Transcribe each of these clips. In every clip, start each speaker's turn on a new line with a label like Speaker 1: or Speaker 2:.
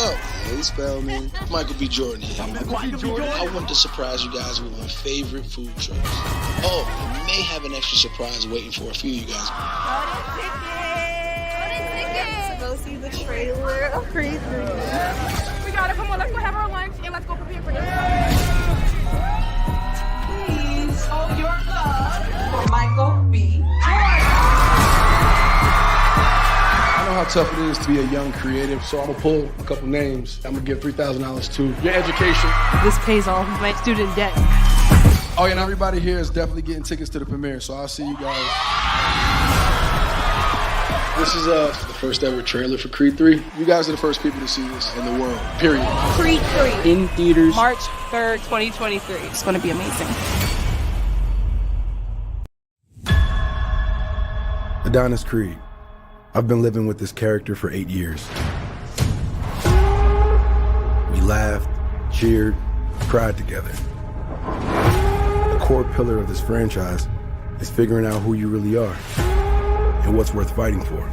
Speaker 1: up? Hey, Spellman. Michael B. Jordan here. I want to surprise you guys with my favorite food trucks. Oh, and may have an extra surprise waiting for a few of you guys.
Speaker 2: Go see the trailer of Creed 3.
Speaker 3: We gotta come on, let's go have our lunch and let's go prepare for this.
Speaker 2: Please hold your love for Michael B. Jordan.
Speaker 4: I know how tough it is to be a young creative, so I'm gonna pull a couple names. I'm gonna give $3,000 to your education.
Speaker 5: This pays off my student debt.
Speaker 4: Oh, yeah, and everybody here is definitely getting tickets to the premiere, so I'll see you guys. This is the first ever trailer for Creed 3. You guys are the first people to see this in the world, period.
Speaker 5: Creed 3
Speaker 4: In theaters.
Speaker 5: March 3rd, 2023. It's going to be amazing.
Speaker 6: Adonis Creed. I've been living with this character for 8 years. We laughed, cheered, cried together. The core pillar of this franchise is figuring out who you really are and what's worth fighting for.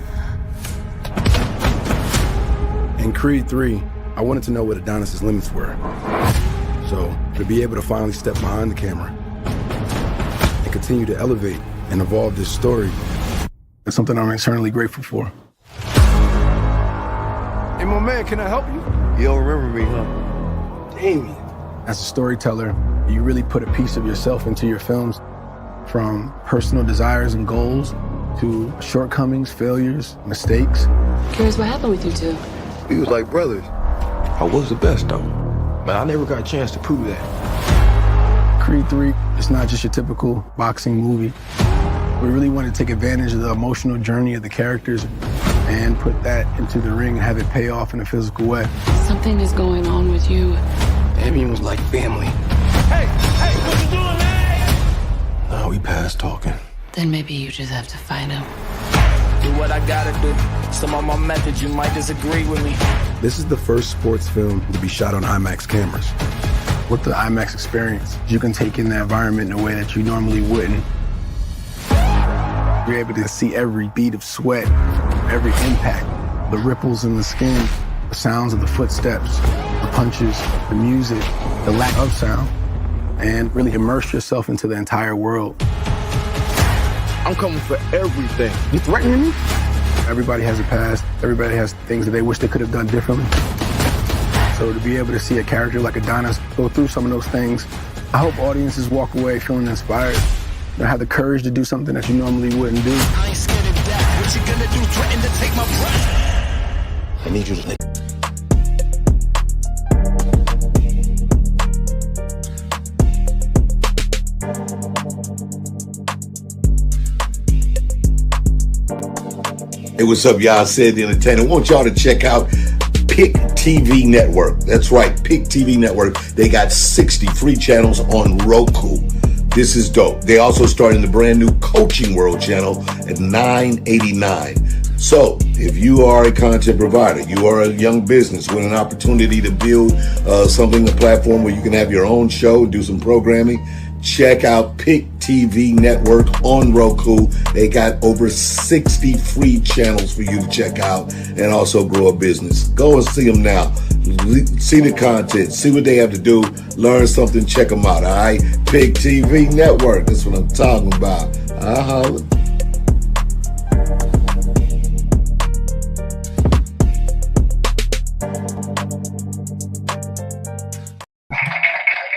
Speaker 6: In Creed 3, I wanted to know what Adonis's limits were. So, to be able to finally step behind the camera and continue to elevate and evolve this story is something I'm eternally grateful for. Hey, my man, can I help you?
Speaker 7: You don't remember me, huh?
Speaker 6: Damien. As a storyteller, you really put a piece of yourself into your films, from personal desires and goals to shortcomings, failures, mistakes.
Speaker 8: Curious what happened with you two?
Speaker 7: We was like brothers.
Speaker 9: I was the best though, but I never got a chance to prove that.
Speaker 6: Creed 3 is not just your typical boxing movie. We really want to take advantage of the emotional journey of the characters and put that into the ring and have it pay off in a physical way.
Speaker 8: Something is going on with you.
Speaker 9: Damien was like family.
Speaker 10: Hey, what you doing, man?
Speaker 9: Now we past talking.
Speaker 8: Then maybe you just have to find him.
Speaker 10: Do what I gotta do. Some of my methods, you might disagree with me.
Speaker 6: This is the first sports film to be shot on IMAX cameras. With the IMAX experience, you can take in the environment in a way that you normally wouldn't. You're able to see every bead of sweat, every impact, the ripples in the skin, the sounds of the footsteps, the punches, the music, the lack of sound, and really immerse yourself into the entire world.
Speaker 7: I'm coming for everything.
Speaker 6: You threatening me? Everybody has a past. Everybody has things that they wish they could have done differently. So to be able to see a character like Adonis go through some of those things, I hope audiences walk away feeling inspired. You know, have the courage to do something that you normally wouldn't do.
Speaker 10: I ain't scared of death. What you gonna do? Threaten to take my breath?
Speaker 9: I need you to think.
Speaker 11: Hey, what's up, y'all? Said the Entertainer. I want y'all to check out Pick TV Network. That's right, Pick TV Network. They got 60 free channels on Roku. This is dope. They also started the brand new Coaching World channel at $9.89. So, if you are a content provider, you are a young business with an opportunity to build a platform where you can have your own show, do some programming, check out Pick TV Network on Roku. They got over 60 free channels for you to check out and also grow a business. Go and see them now. See the content. See what they have to do. Learn something. Check them out. All right? Pick TV Network. That's what I'm talking about. Holla.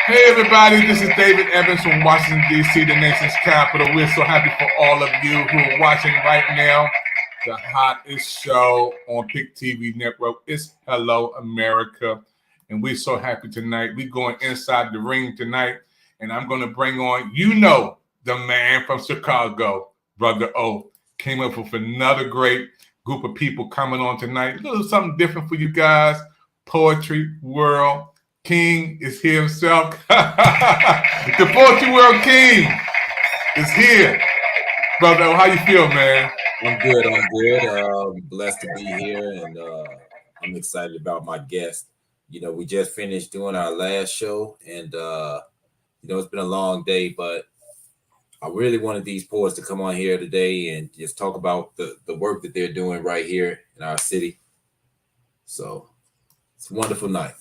Speaker 12: Hey everybody, this is David Evans from Washington, D.C., the nation's capital. We're so happy for all of you who are watching right now. The hottest show on Pick TV Network is Hello America. And we're so happy tonight. We're going inside the ring tonight. And I'm going to bring on, the man from Chicago, Brother O. Came up with another great group of people coming on tonight. A little something different for you guys. Poetry World King is here himself. The Poetry World King is here. Brother, how you feel, man?
Speaker 13: I'm good. Blessed to be here, and I'm excited about my guest. We just finished doing our last show, and it's been a long day, but I really wanted these poets to come on here today and just talk about the work that they're doing right here in our city. So It's a wonderful night.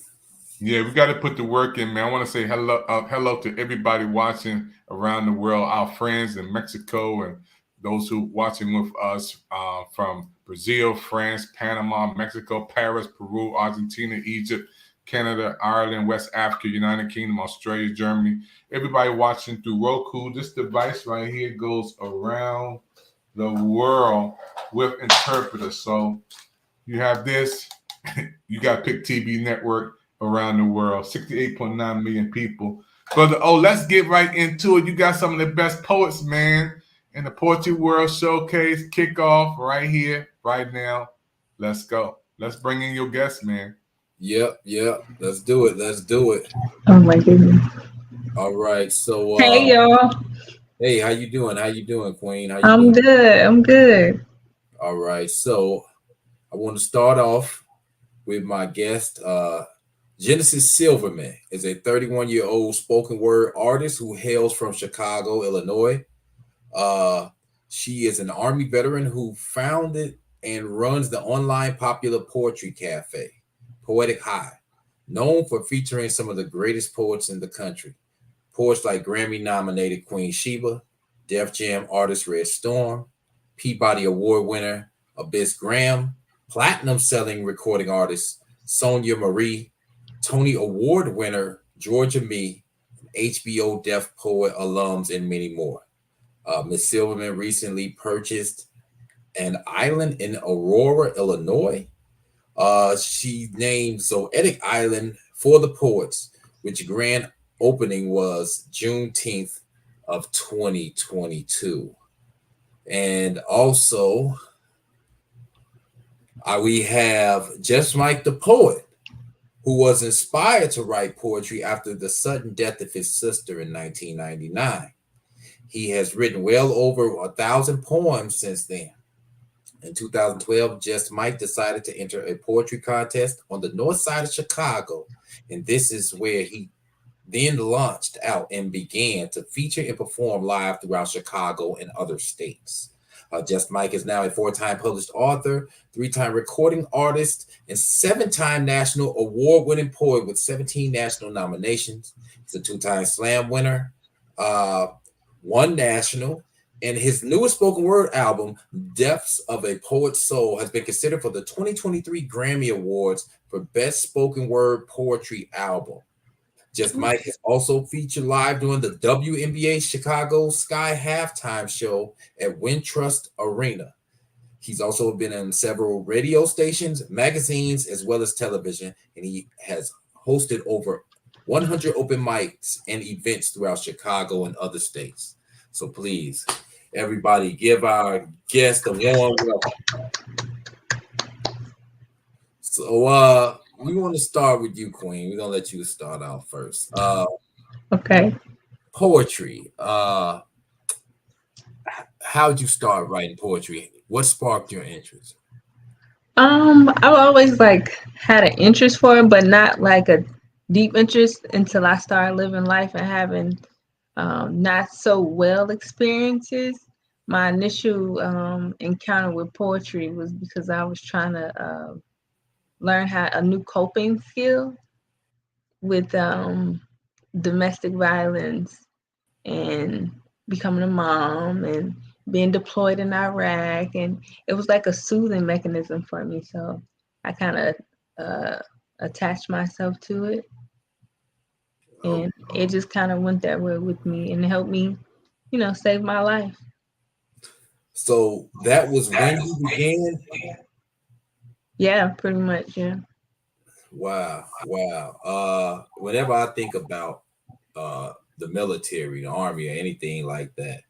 Speaker 12: Yeah, we got to put the work in, man. I want to say hello to everybody watching around the world, our friends in Mexico and those who watching with us from Brazil, France, Panama, Mexico, Paris, Peru, Argentina, Egypt, Canada, Ireland, West Africa, United Kingdom, Australia, Germany. Everybody watching through Roku. This device right here goes around the world with interpreters. So you have this, you got Pick TV Network around the world, 68.9 million people. Brother, let's get right into it. You got some of the best poets, man, in the Poetry World Showcase kickoff right here, right now. Let's go. Let's bring in your guests, man.
Speaker 13: Yep. Let's do it.
Speaker 14: Oh my goodness.
Speaker 13: All right. So
Speaker 14: hey y'all.
Speaker 13: Hey, how you doing, Queen?
Speaker 14: I'm good.
Speaker 13: All right. So I want to start off with my guest. Genesis Silverman is a 31-year-old spoken word artist who hails from Chicago, Illinois. She is an Army veteran who founded and runs the online popular poetry cafe, Poetic High, known for featuring some of the greatest poets in the country. Poets like Grammy-nominated Queen Sheba, Def Jam artist Red Storm, Peabody Award winner Abyss Graham, platinum-selling recording artist Sonia Marie, Tony Award winner Georgia Me, HBO Deaf Poet alums, and many more. Ms. Silverman recently purchased an island in Aurora, Illinois. She named Zoetic Island for the Poets, which grand opening was Juneteenth of 2022. And also, we have Just Mike the Poet, who was inspired to write poetry after the sudden death of his sister in 1999. He has written well over 1,000 poems since then. In 2012, Just Mike decided to enter a poetry contest on the north side of Chicago, and this is where he then launched out and began to feature and perform live throughout Chicago and other states. Just Mike is now a 4-time published author, 3-time recording artist, and 7-time national award-winning poet with 17 national nominations. He's a 2-time slam winner, 1 national, and his newest spoken word album, Depths of a Poet's Soul, has been considered for the 2023 Grammy Awards for Best Spoken Word Poetry Album. Just Mike has also featured live during the WNBA Chicago Sky halftime show at Wintrust Arena. He's also been on several radio stations, magazines, as well as television, and he has hosted over 100 open mics and events throughout Chicago and other states. So please, everybody, give our guest a warm welcome. So we want to start with you, Queen. We're gonna let you start out first.
Speaker 14: Okay.
Speaker 13: Poetry. How'd you start writing poetry? What sparked your interest?
Speaker 14: I've always had an interest for it, but not like a deep interest until I started living life and having not so well experiences. My initial encounter with poetry was because I was trying to learn a new coping skill with domestic violence and becoming a mom and being deployed in Iraq, and it was like a soothing mechanism for me. So I kind of attached myself to it, and it just kind of went that way with me and helped me, save my life.
Speaker 13: So that was when you began?
Speaker 14: Yeah, pretty much, yeah.
Speaker 13: Wow. Whenever I think about the military, the Army, or anything like that,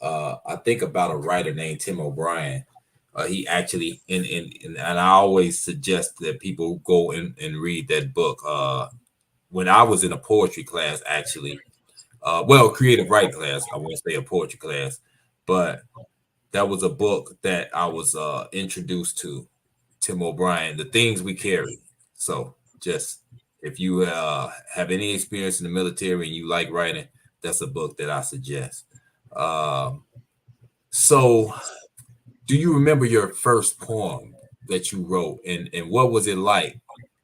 Speaker 13: I think about a writer named Tim O'Brien. He actually, and I always suggest that people go and read that book. When I was in a poetry class, actually, creative writing class, I won't say a poetry class, but that was a book that I was introduced to, Tim O'Brien, The Things We Carry. So just if you have any experience in the military and you like writing, that's a book that I suggest. So do you remember your first poem that you wrote, and what was it like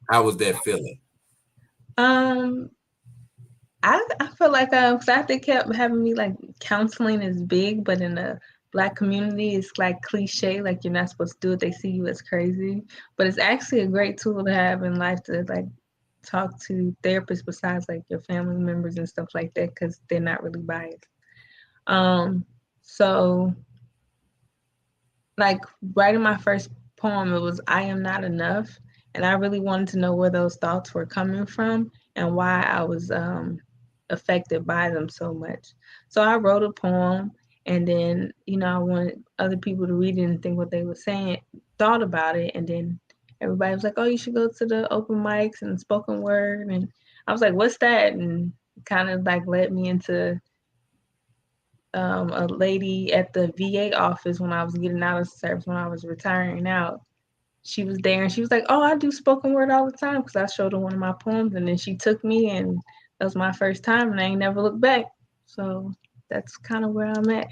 Speaker 13: How was that feeling?
Speaker 14: I feel like they kept having me like counseling is big, but in the Black community, it's like cliche, like you're not supposed to do it. They see you as crazy, but it's actually a great tool to have in life to like talk to therapists besides like your family members and stuff like that, because they're not really biased. So like writing my first poem, it was I Am Not Enough, and I really wanted to know where those thoughts were coming from and why I was affected by them so much. So I wrote a poem, and then, you know, I wanted other people to read it and think what they were saying, thought about it, and then everybody was like, oh, you should go to the open mics and spoken word. And I was like, what's that? And kind of like led me into a lady at the VA office when I was getting out of service, when I was retiring out. She was there and she was like, oh, I do spoken word all the time, because I showed her one of my poems, and then she took me, and that was my first time, and I ain't never looked back. So that's kind of where I'm at.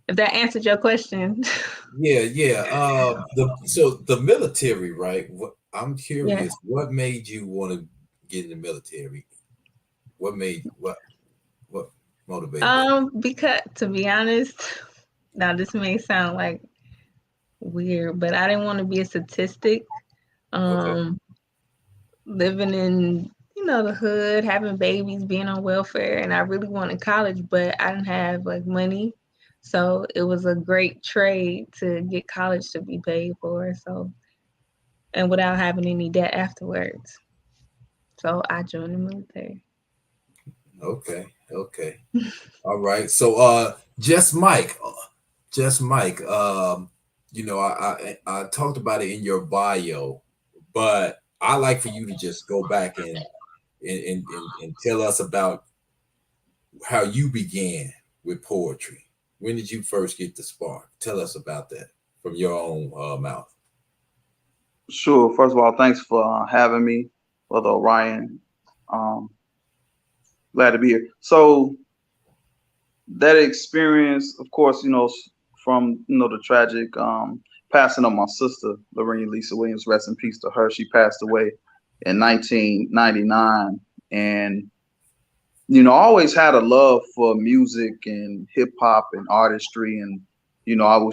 Speaker 14: If that answered your question.
Speaker 13: Yeah. So the military, right? I'm curious, what made you want to get in the military? What motivated?
Speaker 14: Because to be honest, now this may sound like weird, but I didn't want to be a statistic. Living in, you know, the hood, having babies, being on welfare, and I really wanted college, but I didn't have like money. So it was a great trade to get college to be paid for. So, and without having any debt afterwards. So I joined the military.
Speaker 13: Okay. All right. So Just Mike, you know, I talked about it in your bio, but I like for you to just go back and tell us about how you began with poetry. When did you first get the spark? Tell us about that from your own mouth.
Speaker 15: Sure. First of all, thanks for having me, Brother Orion. Glad to be here. So that experience, of course, you know, from, you know, the tragic passing of my sister, Lorraine Lisa Williams, rest in peace to her. She passed away in 1999. And, you know, I always had a love for music and hip hop and artistry. And, you know, I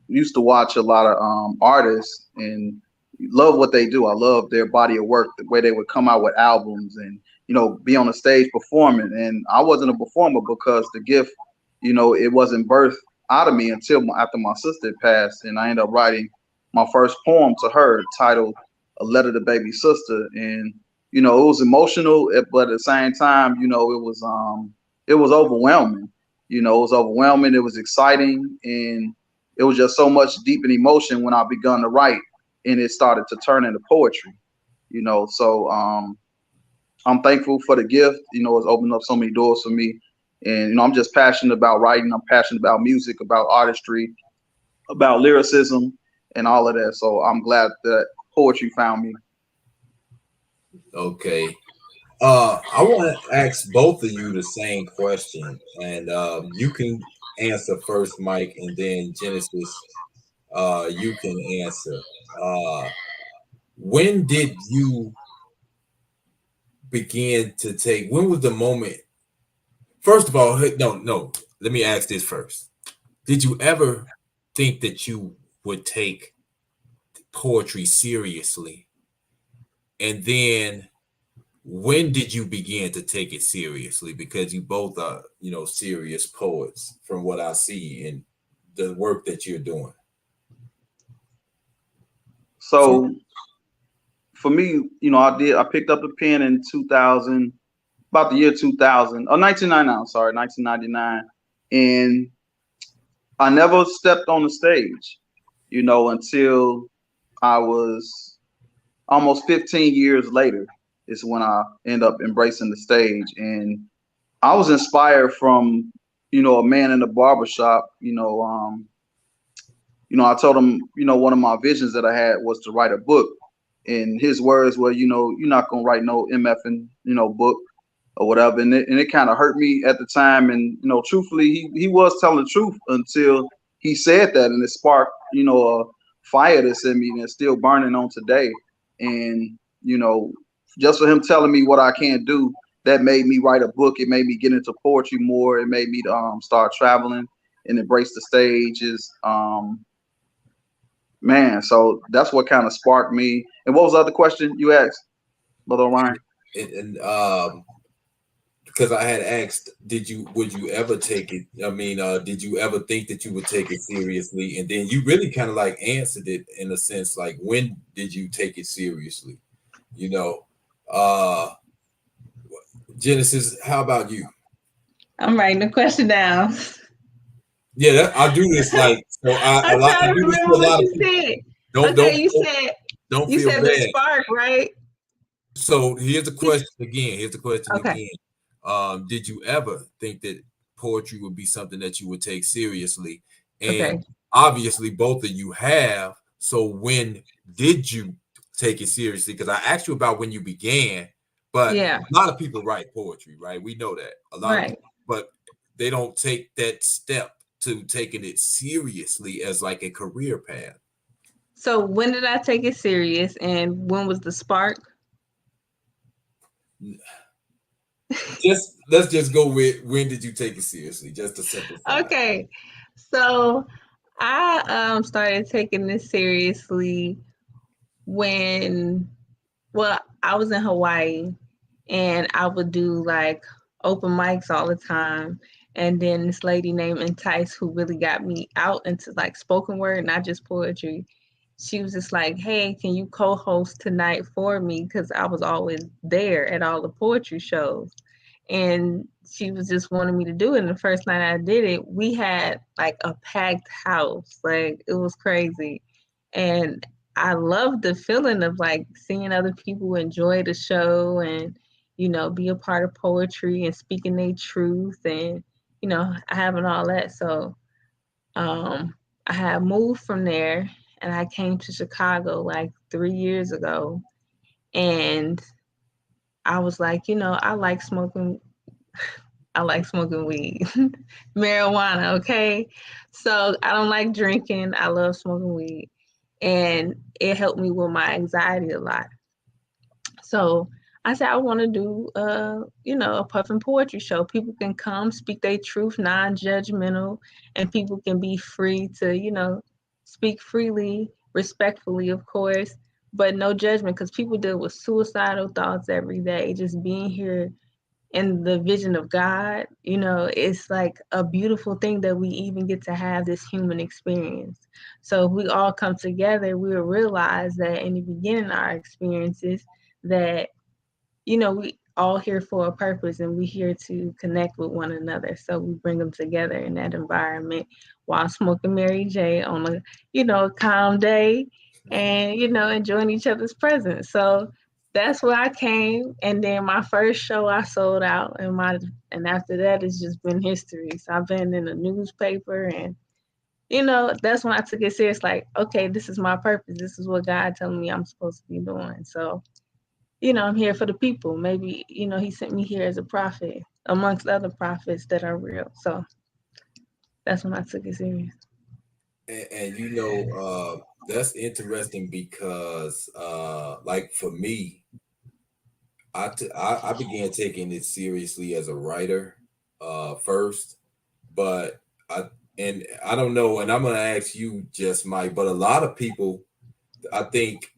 Speaker 15: used to watch a lot of artists and love what they do. I love their body of work, the way they would come out with albums and, you know, be on the stage performing. And I wasn't a performer because the gift, you know, it wasn't birthed out of me until after my sister passed. And I ended up writing my first poem to her titled A Letter to Baby Sister. And, you know, it was emotional, but at the same time, you know, it was overwhelming. You know, it was overwhelming. It was exciting. And it was just so much deep in emotion when I begun to write, and it started to turn into poetry, you know. So I'm thankful for the gift. You know, it's opened up so many doors for me. And, you know, I'm just passionate about writing. I'm passionate about music, about artistry, about lyricism and all of that. So I'm glad that poetry found me.
Speaker 13: Okay. I want to ask both of you the same question, and you can answer first, Mike, and then Genesis, you can answer. When did you begin to take, when was the moment? First of all, no, let me ask this first. Did you ever think that you would take poetry seriously? And then when did you begin to take it seriously? Because you both are, you know, serious poets from what I see in the work that you're doing.
Speaker 15: So for me, you know, I picked up the pen in 2000, about the year 2000, or 1999, sorry, 1999. And I never stepped on the stage, you know, until I was almost 15 years later is when I end up embracing the stage. And I was inspired from, you know, a man in the barbershop. You know, I told him, you know, one of my visions that I had was to write a book. And his words were, you know, you're not going to write no MFing, you know, book or whatever. And it kind of hurt me at the time. And, you know, truthfully, he was telling the truth until he said that. And it sparked, you know, a fire that's in me that's still burning on today. And, you know, just for him telling me what I can't do, that made me write a book. It made me get into poetry more. It made me start traveling and embrace the stages. Man, so that's what kind of sparked me. And what was the other question you asked, Brother Orion?
Speaker 13: And because I had asked, would you ever take it? I mean, did you ever think that you would take it seriously? And then you really kind of like answered it in a sense, like, when did you take it seriously? You know, Genesis, how about you?
Speaker 14: I'm writing the question down.
Speaker 13: Yeah, I do this like so. I do this to a lot of people.
Speaker 14: You said
Speaker 13: feel bad.
Speaker 14: The spark, right?
Speaker 13: So here's the question again. Again. Did you ever think that poetry would be something that you would take seriously? And obviously, both of you have. So when did you take it seriously? Because I asked you about when you began, but a lot of people write poetry, right? We know that a lot of people, but they don't take that step to taking it seriously as like a career path.
Speaker 14: So when did I take it serious, and when was the spark?
Speaker 13: Let's just go with, when did you take it seriously? Just to simplify.
Speaker 14: Okay, so I started taking this seriously when, I was in Hawaii, and I would do like open mics all the time. And then this lady named Entice, who really got me out into like spoken word, not just poetry. She was just like, hey, can you co-host tonight for me? Because I was always there at all the poetry shows. And she was just wanting me to do it. And the first night I did it, we had like a packed house. Like, it was crazy. And I loved the feeling of like seeing other people enjoy the show and, you know, be a part of poetry and speaking their truth and, you know, having all that. So I had moved from there, and I came to Chicago like 3 years ago. And I was like, you know, I like smoking weed, marijuana, okay? So I don't like drinking. I love smoking weed. And it helped me with my anxiety a lot. So I said, I want to do, a Puffin poetry show. People can come, speak their truth, non-judgmental, and people can be free to, you know, speak freely, respectfully, of course, but no judgment, because people deal with suicidal thoughts every day. Just being here in the vision of God, you know, it's like a beautiful thing that we even get to have this human experience. So if we all come together, we'll realize that in the beginning of our experiences that, you know, we all here for a purpose, and we're here to connect with one another. So we bring them together in that environment while smoking Mary J on a, you know, calm day and, you know, enjoying each other's presence. So that's where I came. And then my first show I sold out, and after that it's just been history. So I've been in the newspaper, and, you know, that's when I took it serious, like, okay, this is my purpose. This is what God telling me I'm supposed to be doing. So, you know, I'm here for the people. Maybe, you know, he sent me here as a prophet amongst other prophets that are real. So that's when I took it serious.
Speaker 13: And you know, that's interesting because, like for me, I began taking it seriously as a writer first, but I don't know, and I'm gonna ask you, just Mike, but a lot of people, I think,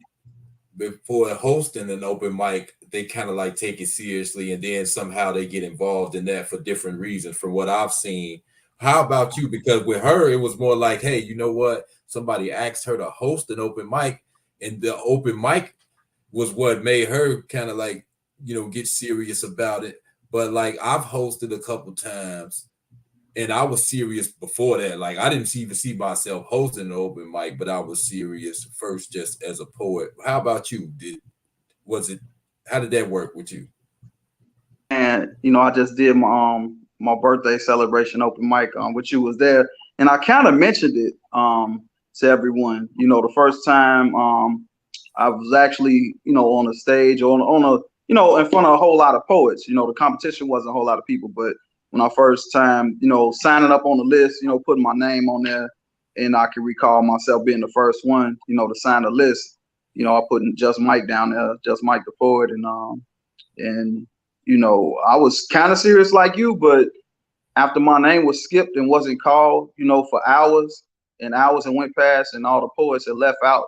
Speaker 13: before hosting an open mic, they kind of like take it seriously, and then somehow they get involved in that for different reasons from what I've seen. How about you? Because with her, it was more like, hey, you know what? Somebody asked her to host an open mic, and the open mic was what made her kind of like, you know, get serious about it. But like, I've hosted a couple times, and I was serious before that. Like, I didn't even see myself hosting an open mic, but I was serious first just as a poet. How about you? How did that work with you?
Speaker 15: And, you know, I just did my birthday celebration open mic, which you was there. And I kind of mentioned it to everyone. You know, the first time I was actually, you know, on a stage on a, you know, in front of a whole lot of poets. You know, the competition wasn't a whole lot of people, but when I first time, you know, signing up on the list, you know, putting my name on there, and I can recall myself being the first one, you know, to sign the list. You know, I put Just Mike down there, Just Mike the Poet, and you know, I was kind of serious like you, but after my name was skipped and wasn't called, you know, for hours and hours and went past, and all the poets had left out,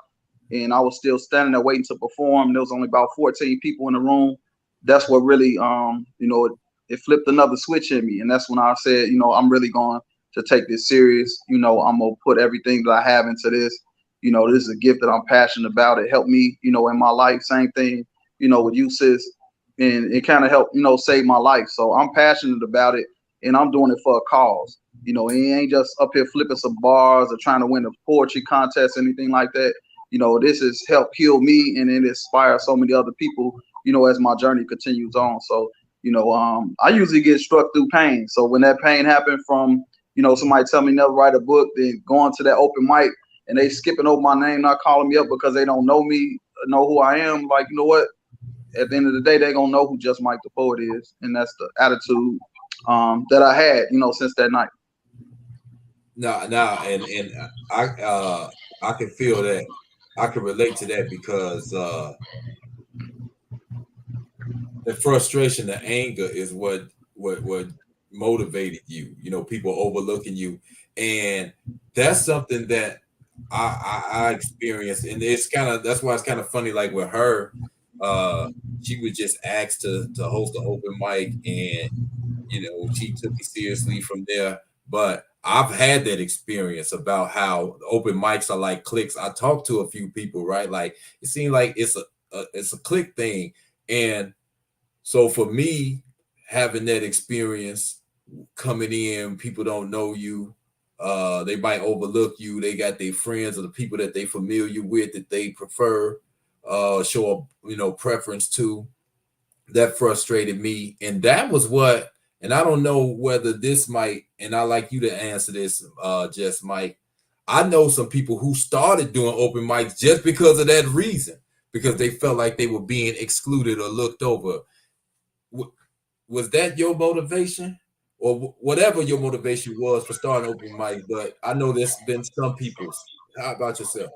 Speaker 15: and I was still standing there waiting to perform. There was only about 14 people in the room. That's what really, you know, it flipped another switch in me, and that's when I said, you know, I'm really going to take this serious. You know, I'm gonna put everything that I have into this. You know, this is a gift that I'm passionate about. It helped me, you know, in my life. Same thing, you know, with you, sis, and it kind of helped, you know, save my life. So I'm passionate about it, and I'm doing it for a cause. You know, it ain't just up here flipping some bars or trying to win a poetry contest, anything like that. You know, this has helped heal me, and it inspires so many other people, you know, as my journey continues on. So, you know, I usually get struck through pain. So when that pain happened from, you know, somebody tell me never write a book, then going to that open mic and they skipping over my name, not calling me up because they don't know me, know who I am. Like, you know what? At the end of the day, they're going to know who Just Mike the Poet is. And that's the attitude that I had, you know, since that night.
Speaker 13: And I can feel that. I can relate to that because the frustration, the anger is what motivated you. You know, people overlooking you, and that's something that I experienced, and that's why it's kind of funny. Like with her, she was just asked to host an open mic, and you know, she took it seriously from there. But I've had that experience about how open mics are like cliques. I talked to a few people, right? Like it seemed like it's a clique thing, and so for me, having that experience coming in, people don't know you. They might overlook you. They got their friends or the people that they familiar with that they prefer, show a, you know, preference to. That frustrated me, and that was what. And I don't know whether this might, and I like you to answer this, Just Mike. I know some people who started doing open mics just because of that reason, because they felt like they were being excluded or looked over. Was that your motivation, or whatever your motivation was for starting open mic? But I know there's been some people's. How about yourself?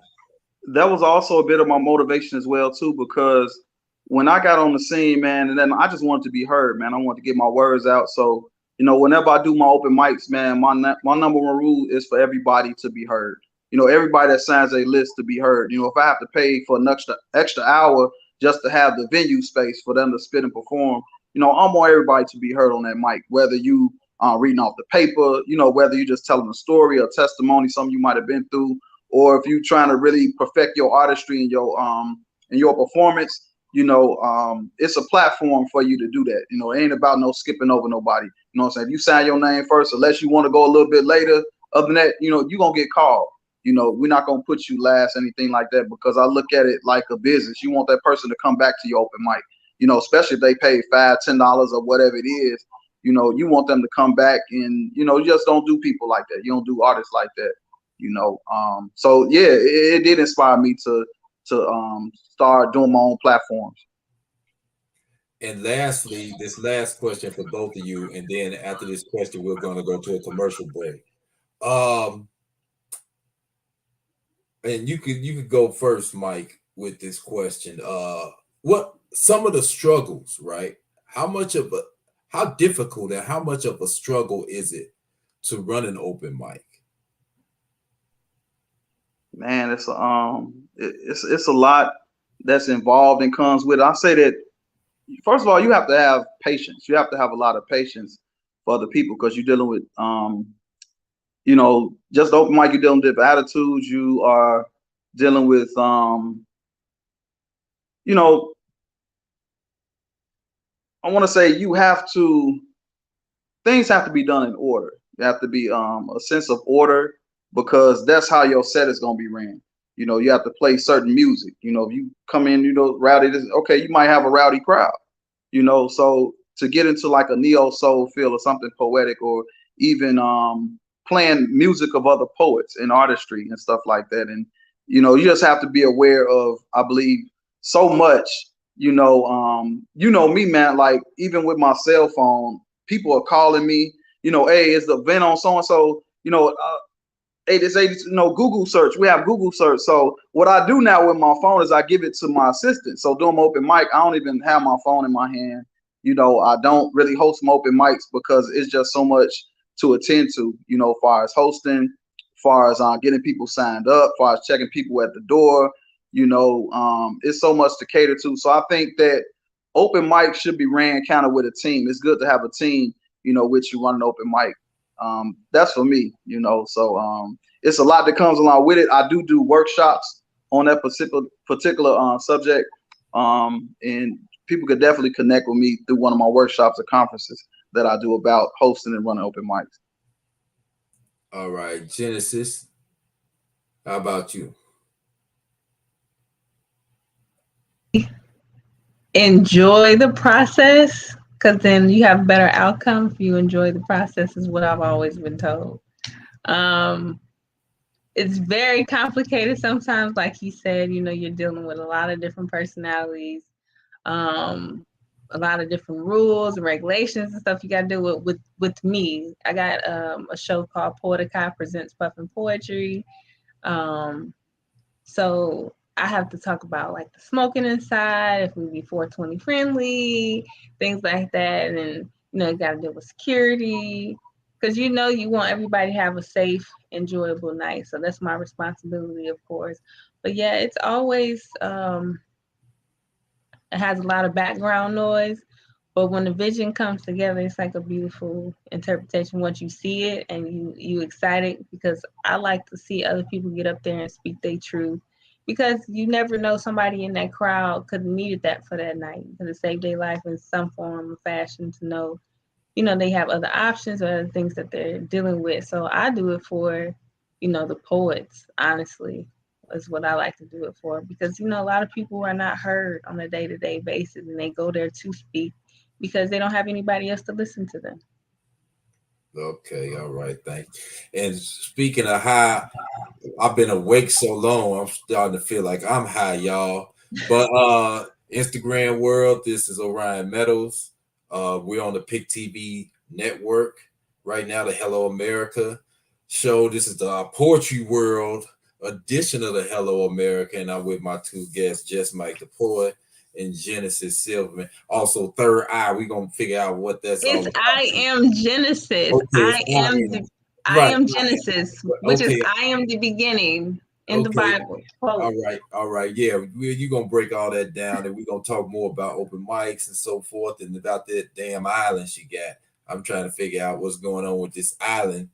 Speaker 15: That was also a bit of my motivation as well too, because when I got on the scene, man, and then I just wanted to be heard, man. I wanted to get my words out. So, you know, whenever I do my open mics, man, my number one rule is for everybody to be heard. You know, everybody that signs a list to be heard. You know, if I have to pay for an extra hour just to have the venue space for them to spit and perform, you know, I want everybody to be heard on that mic, whether you reading off the paper, you know, whether you just telling a story or testimony, something you might have been through, or if you're trying to really perfect your artistry and your performance. You know, it's a platform for you to do that. You know, it ain't about no skipping over nobody. You know what I'm saying? If you sign your name first, unless you want to go a little bit later, other than that, you know, you're going to get called. You know, we're not going to put you last, anything like that, because I look at it like a business. You want that person to come back to your open mic, you know, especially if they pay $5, $10 or whatever it is. You know, you want them to come back, and, you know, you just don't do people like that. You don't do artists like that, you know. So, yeah, it did inspire me to start doing my own platforms.
Speaker 13: And lastly, this last question for both of you, and then after this question, we're going to go to a commercial break. And you could go first, Mike, with this question. What some of the struggles, right? How difficult and how much of a struggle is it to run an open mic?
Speaker 15: Man, it's a lot that's involved and comes with it. I say that, first of all, you have to have patience. You have to have a lot of patience for other people, because you're dealing with, you know, just open mic, you're dealing with attitudes. You are dealing with, you know, I want to say things have to be done in order. There have to be a sense of order, because that's how your set is going to be ran. You know, you have to play certain music. You know, if you come in, you know, rowdy, okay, you might have a rowdy crowd, you know. So to get into like a neo soul feel or something poetic, or even playing music of other poets and artistry and stuff like that. And, you know, you just have to be aware of, I believe, so much, you know me, man, like even with my cell phone, people are calling me, you know, hey, is the event on so-and-so, you know, Google search. We have Google search. So what I do now with my phone is I give it to my assistant. So doing my open mic, I don't even have my phone in my hand. I don't really host my open mics because it's just so much to attend to, as far as hosting, as far as getting people signed up, as far as checking people at the door, it's so much to cater to. So I think that open mic should be ran kind of with a team. It's good to have a team, which you run an open mic. That's for me, so it's a lot that comes along with it. I do workshops on that particular subject, and people could definitely connect with me through one of my workshops or conferences that I do about hosting and running open mics.
Speaker 13: All right, Genesis, how about you?
Speaker 14: Enjoy the process, because then you have better outcome if you enjoy the process, is what I've always been told. It's very complicated sometimes. Like he said, you're dealing with a lot of different personalities, a lot of different rules and regulations and stuff you got to do with me. I got a show called Poetica Presents Puffin Poetry. So I have to talk about like the smoking inside, if we be 420 friendly, things like that. And, you got to deal with security because, you want everybody to have a safe, enjoyable night. So that's my responsibility, of course. But yeah, it's always, it has a lot of background noise. But when the vision comes together, it's like a beautiful interpretation once you see it and you excited, because I like to see other people get up there and speak their truth. Because you never know, somebody in that crowd could have needed that for that night, because it saved their life in some form or fashion to know, they have other options or other things that they're dealing with. So I do it for, the poets, honestly, is what I like to do it for. Because, a lot of people are not heard on a day-to-day basis, and they go there to speak because they don't have anybody else to listen to them.
Speaker 13: Okay, all right, thank you. And speaking of high, I've been awake so long, I'm starting to feel like I'm high, y'all. But Instagram world, this is Orion Meadows. We're on the Pick TV network right now, the Hello America show. This is the Poetry World edition of the Hello America, and I'm with my two guests, Just Mike the Poet and Genesis Silverman. Also, Third Eye. We're gonna figure out what that's all about.
Speaker 14: I am Genesis.
Speaker 13: Okay,
Speaker 14: I am Genesis, which is I am the beginning in the Bible.
Speaker 13: All right. Yeah, you're gonna break all that down, and we're gonna talk more about open mics and so forth, and about that damn island she got. I'm trying to figure out what's going on with this island.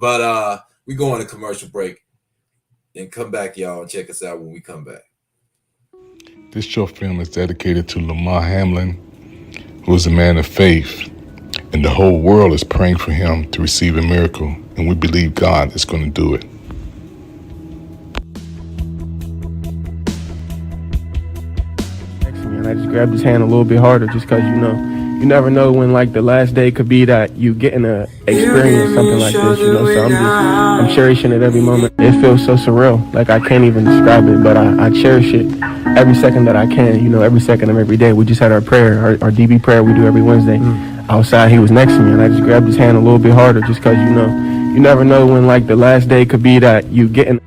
Speaker 13: But we go on a commercial break and come back, y'all, and check us out when we come back.
Speaker 16: This short film is dedicated to Lamar Hamlin, who is a man of faith, and the whole world is praying for him to receive a miracle, and we believe God is going to do it.
Speaker 6: And I just grabbed his hand a little bit harder, just because you never know when like the last day could be that you getting to experience something like this, so I'm cherishing it every moment. It feels so surreal, like I can't even describe it, but I cherish it every second that I can, every second of every day. We just had our prayer, our DB prayer we do every Wednesday. Outside, he was next to me, and I just grabbed his hand a little bit harder, just because you never know when like the last day could be that you getting.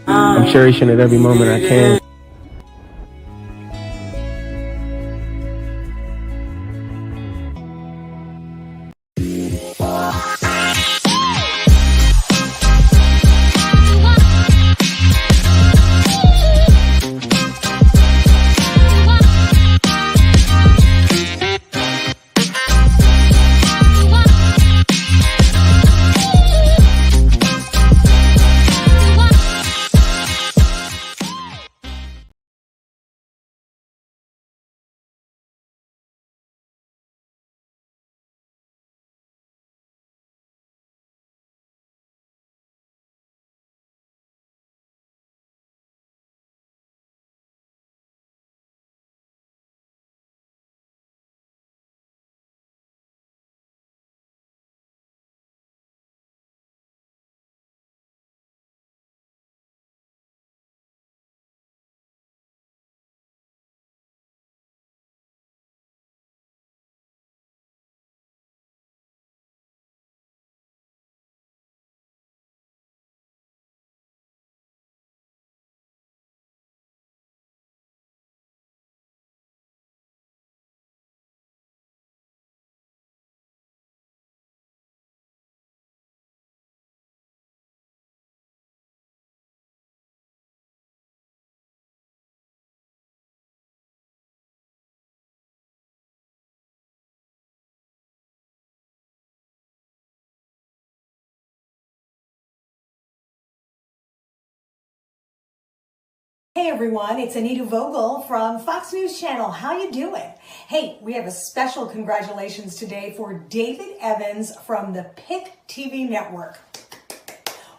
Speaker 6: I'm cherishing it every moment I can.
Speaker 17: Hey everyone, it's Anita Vogel from Fox News Channel. How you doing? Hey, we have a special congratulations today for David Evans from the Pick TV Network.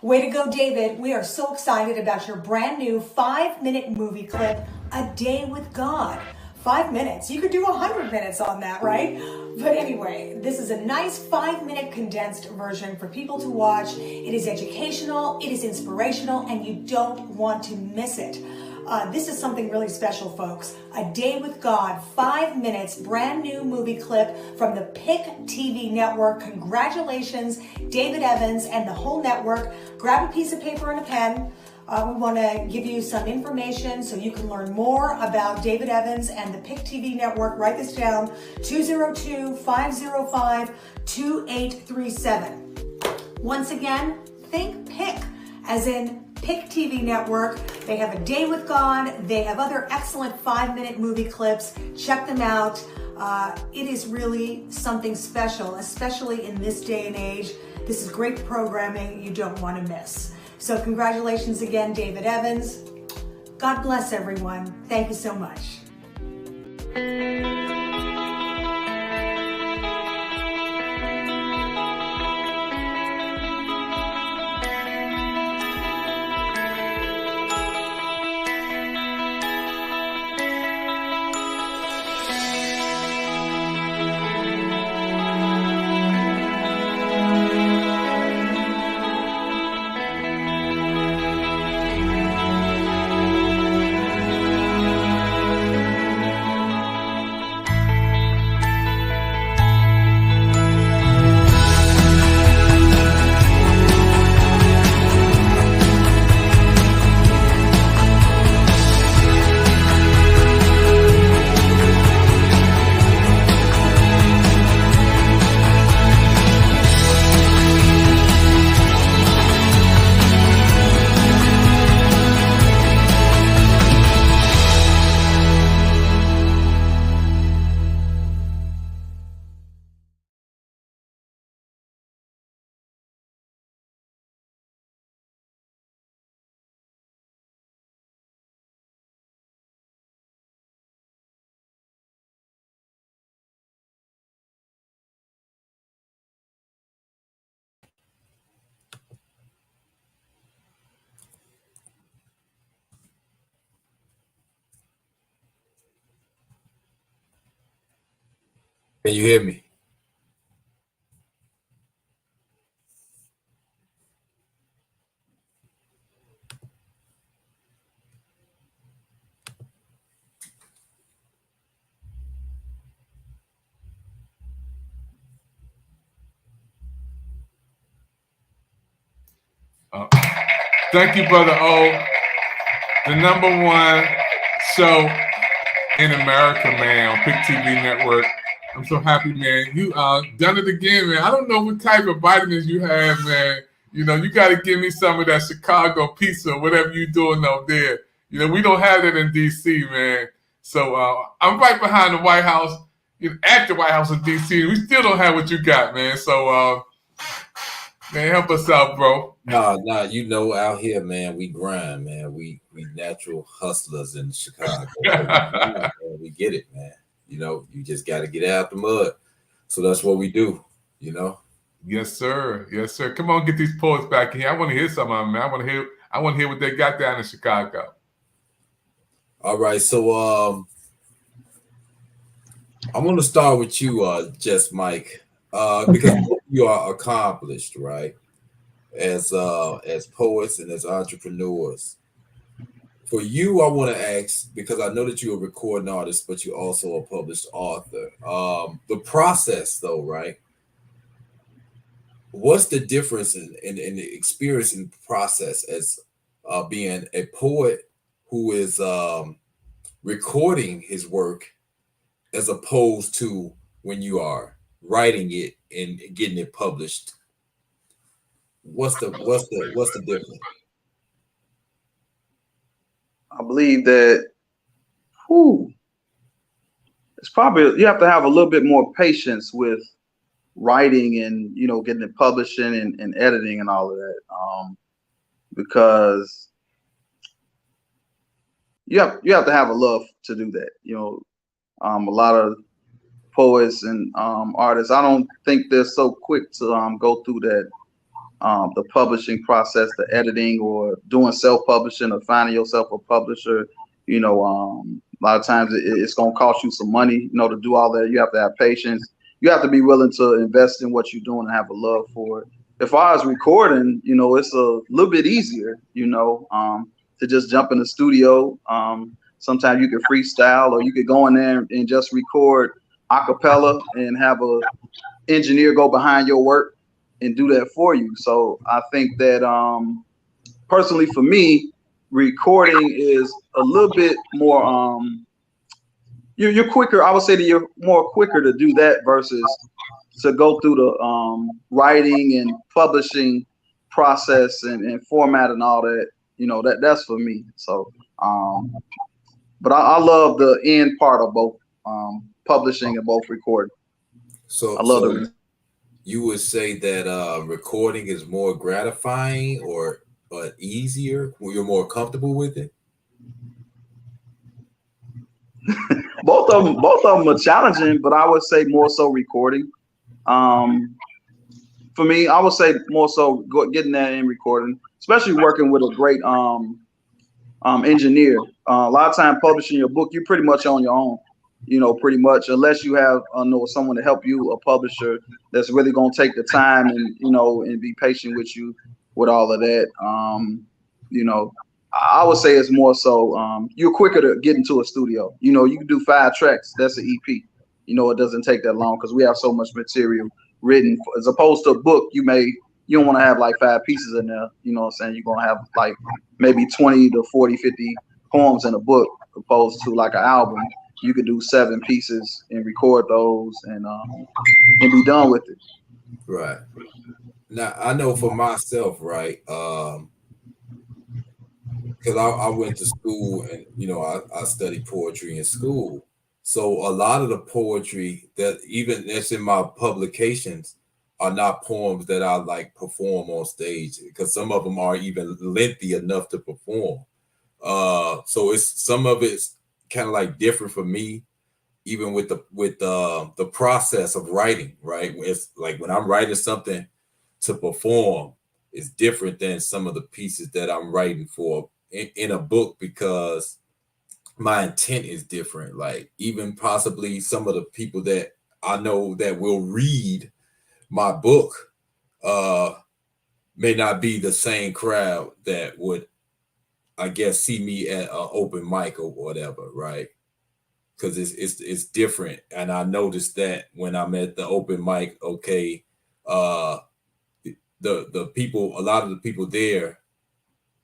Speaker 17: Way to go, David. We are so excited about your brand new 5-minute movie clip, A Day with God. 5 minutes. You could do 100 minutes on that, right? But anyway, this is a nice 5-minute condensed version for people to watch. It is educational, it is inspirational, and you don't want to miss it. This is something really special, folks. A Day with God, 5 minutes, brand new movie clip from the Pick TV Network. Congratulations, David Evans and the whole network. Grab a piece of paper and a pen. We want to give you some information so you can learn more about David Evans and the Pick TV Network. Write this down, 202-505-2837. Once again, think Pick, as in Pick TV Network. They have A Day with God. They have other excellent 5-minute movie clips. Check them out. It is really something special, especially in this day and age. This is great programming you don't want to miss. So congratulations again, David Evans. God bless everyone. Thank you so much.
Speaker 13: Can you hear me?
Speaker 12: Thank you, Brother O. The #1 show in America, man, on Pick TV Network. I'm so happy, man. You done it again, man. I don't know what type of vitamins you have, man. You know, you got to give me some of that Chicago pizza, whatever you're doing out there. You know, we don't have that in D.C., man. So I'm right behind the White House, at the White House in D.C. We still don't have what you got, man. So, man, help us out, bro.
Speaker 13: Nah, you know, out here, man, we grind, man. We natural hustlers in Chicago. We get it, man. You know, you just got to get out the mud. So that's what we do, you know?
Speaker 12: Yes, sir. Yes, sir. Come on, get these poets back in here. I want to hear some of them, man. I want to hear what they got down in Chicago.
Speaker 13: All right. So I'm going to start with you, Just Mike, because you are accomplished, right? As poets and as entrepreneurs. For you, I want to ask, because I know that you're a recording artist, but you're also a published author. The process, though, right? What's the difference in the experience and process as being a poet who is recording his work as opposed to when you are writing it and getting it published? What's the difference?
Speaker 15: I believe that it's probably, you have to have a little bit more patience with writing and, you know, getting it publishing and editing and all of that. Because you have to have a love to do that. A lot of poets and artists, I don't think they're so quick to go through that the publishing process, the editing, or doing self-publishing, or finding yourself a publisher. A lot of times it's going to cost you some money, to do all that. You have to have patience. You have to be willing to invest in what you're doing and have a love for it. As far as recording, it's a little bit easier, to just jump in the studio. Sometimes you can freestyle, or you could go in there and just record a cappella and have a engineer go behind your work and do that for you. So I think that personally for me, recording is a little bit more you're quicker. I would say that you're more quicker to do that versus to go through the writing and publishing process and format and all that. That's for me. So but I love the end part of both publishing and both recording.
Speaker 13: So
Speaker 15: I love it.
Speaker 13: You would say that recording is more gratifying or easier, or you're more comfortable with it?
Speaker 15: Both of them are challenging, but I would say more so recording. For me, I would say more so getting that in recording, especially working with a great engineer. A lot of time publishing your book, you're pretty much on your own. Pretty much, unless you have someone to help you, a publisher that's really going to take the time and and be patient with you with all of that. I would say it's more so you're quicker to get into a studio. You can do 5 tracks. That's an EP. It doesn't take that long because we have so much material written. As opposed to a book, you don't want to have like 5 pieces in there. You know what I'm saying? You're going to have like maybe 20 to 40, 50 poems in a book, opposed to like an album. You could do 7 pieces and record those and be done with it.
Speaker 13: Right. Now I know for myself, right? Because I went to school and I studied poetry in school. So a lot of the poetry that's in my publications are not poems that I like perform on stage, because some of them are even lengthy enough to perform. So some of it's kind of like different for me, even with the process of writing, right? It's like when I'm writing something to perform, it's different than some of the pieces that I'm writing for in a book, because my intent is different. Like even possibly some of the people that I know that will read my book may not be the same crowd that would, I guess, see me at an open mic or whatever, right? Because it's different. And I noticed that when I'm at the open mic, okay, the people, a lot of the people there,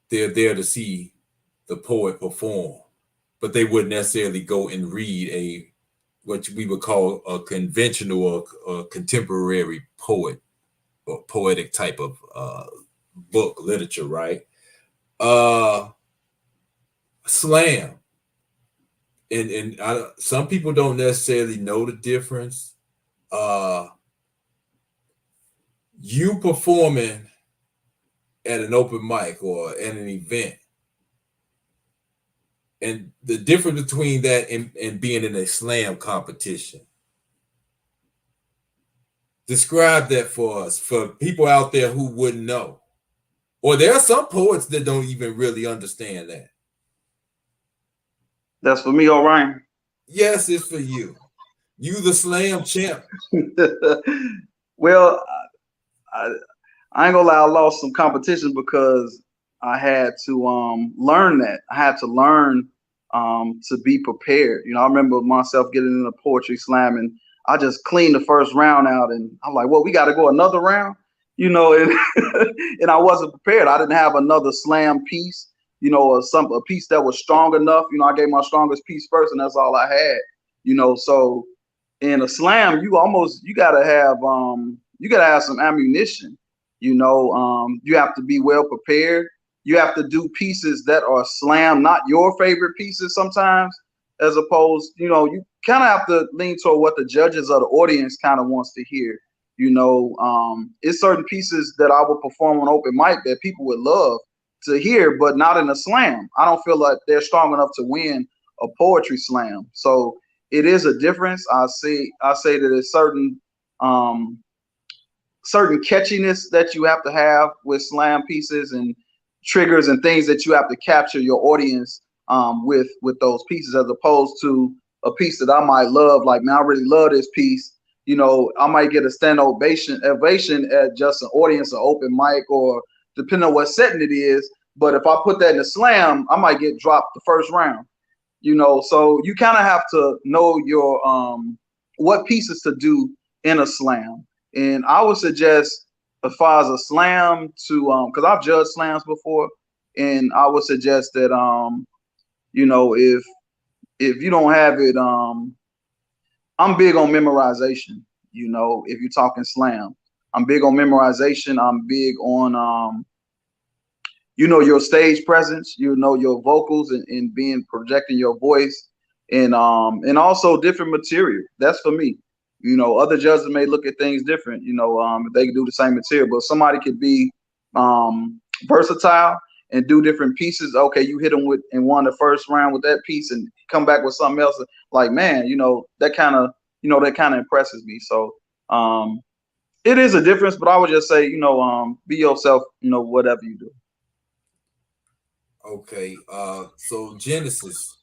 Speaker 13: they're there to see the poet perform, but they wouldn't necessarily go and read what we would call a conventional or contemporary poet or poetic type of book literature, right? Slam. And some people don't necessarily know the difference. You performing at an open mic or at an event, and the difference between that and being in a slam competition. Describe that for us, for people out there who wouldn't know. Or there are some poets that don't even really understand that.
Speaker 15: That's for me, Orion.
Speaker 13: Yes, it's for you. You the slam champ.
Speaker 15: Well, I ain't gonna lie, I lost some competition because I had to learn that. I had to learn to be prepared. I remember myself getting in a poetry slam and I just cleaned the first round out and I'm like, well, we got to go another round, and and I wasn't prepared. I didn't have another slam piece, or a piece that was strong enough. I gave my strongest piece first and that's all I had, so in a slam, you gotta have some ammunition. You have to be well prepared. You have to do pieces that are slam, not your favorite pieces sometimes, as opposed, you kind of have to lean toward what the judges or the audience kind of wants to hear. It's certain pieces that I will perform on open mic that people would love to hear, but not in a slam. I don't feel like they're strong enough to win a poetry slam. So it is a difference. I say that there's certain catchiness that you have to have with slam pieces and triggers and things that you have to capture your audience with those pieces, as opposed to a piece that I might love. Like, man, I really love this piece. You know, I might get a stand ovation at just an audience, an open mic, or depending on what setting it is. But if I put that in a slam, I might get dropped the first round. You know, so you kind of have to know your what pieces to do in a slam. And I would suggest, as far as a slam, to because I've judged slams before, and I would suggest that you know, if you don't have it, I'm big on memorization. You know, if you're talking slam, I'm big on memorization. I'm big on you know, your stage presence, you know, your vocals and being projecting your voice, and also different material. That's for me. You know, other judges may look at things different. You know, if they can do the same material, but somebody could be versatile and do different pieces. Okay, you hit them in the first round with that piece and come back with something else. Like, man, you know, that kind of impresses me. So it is a difference, but I would just say, you know, be yourself. You know, whatever you do.
Speaker 13: Okay, so Genesis,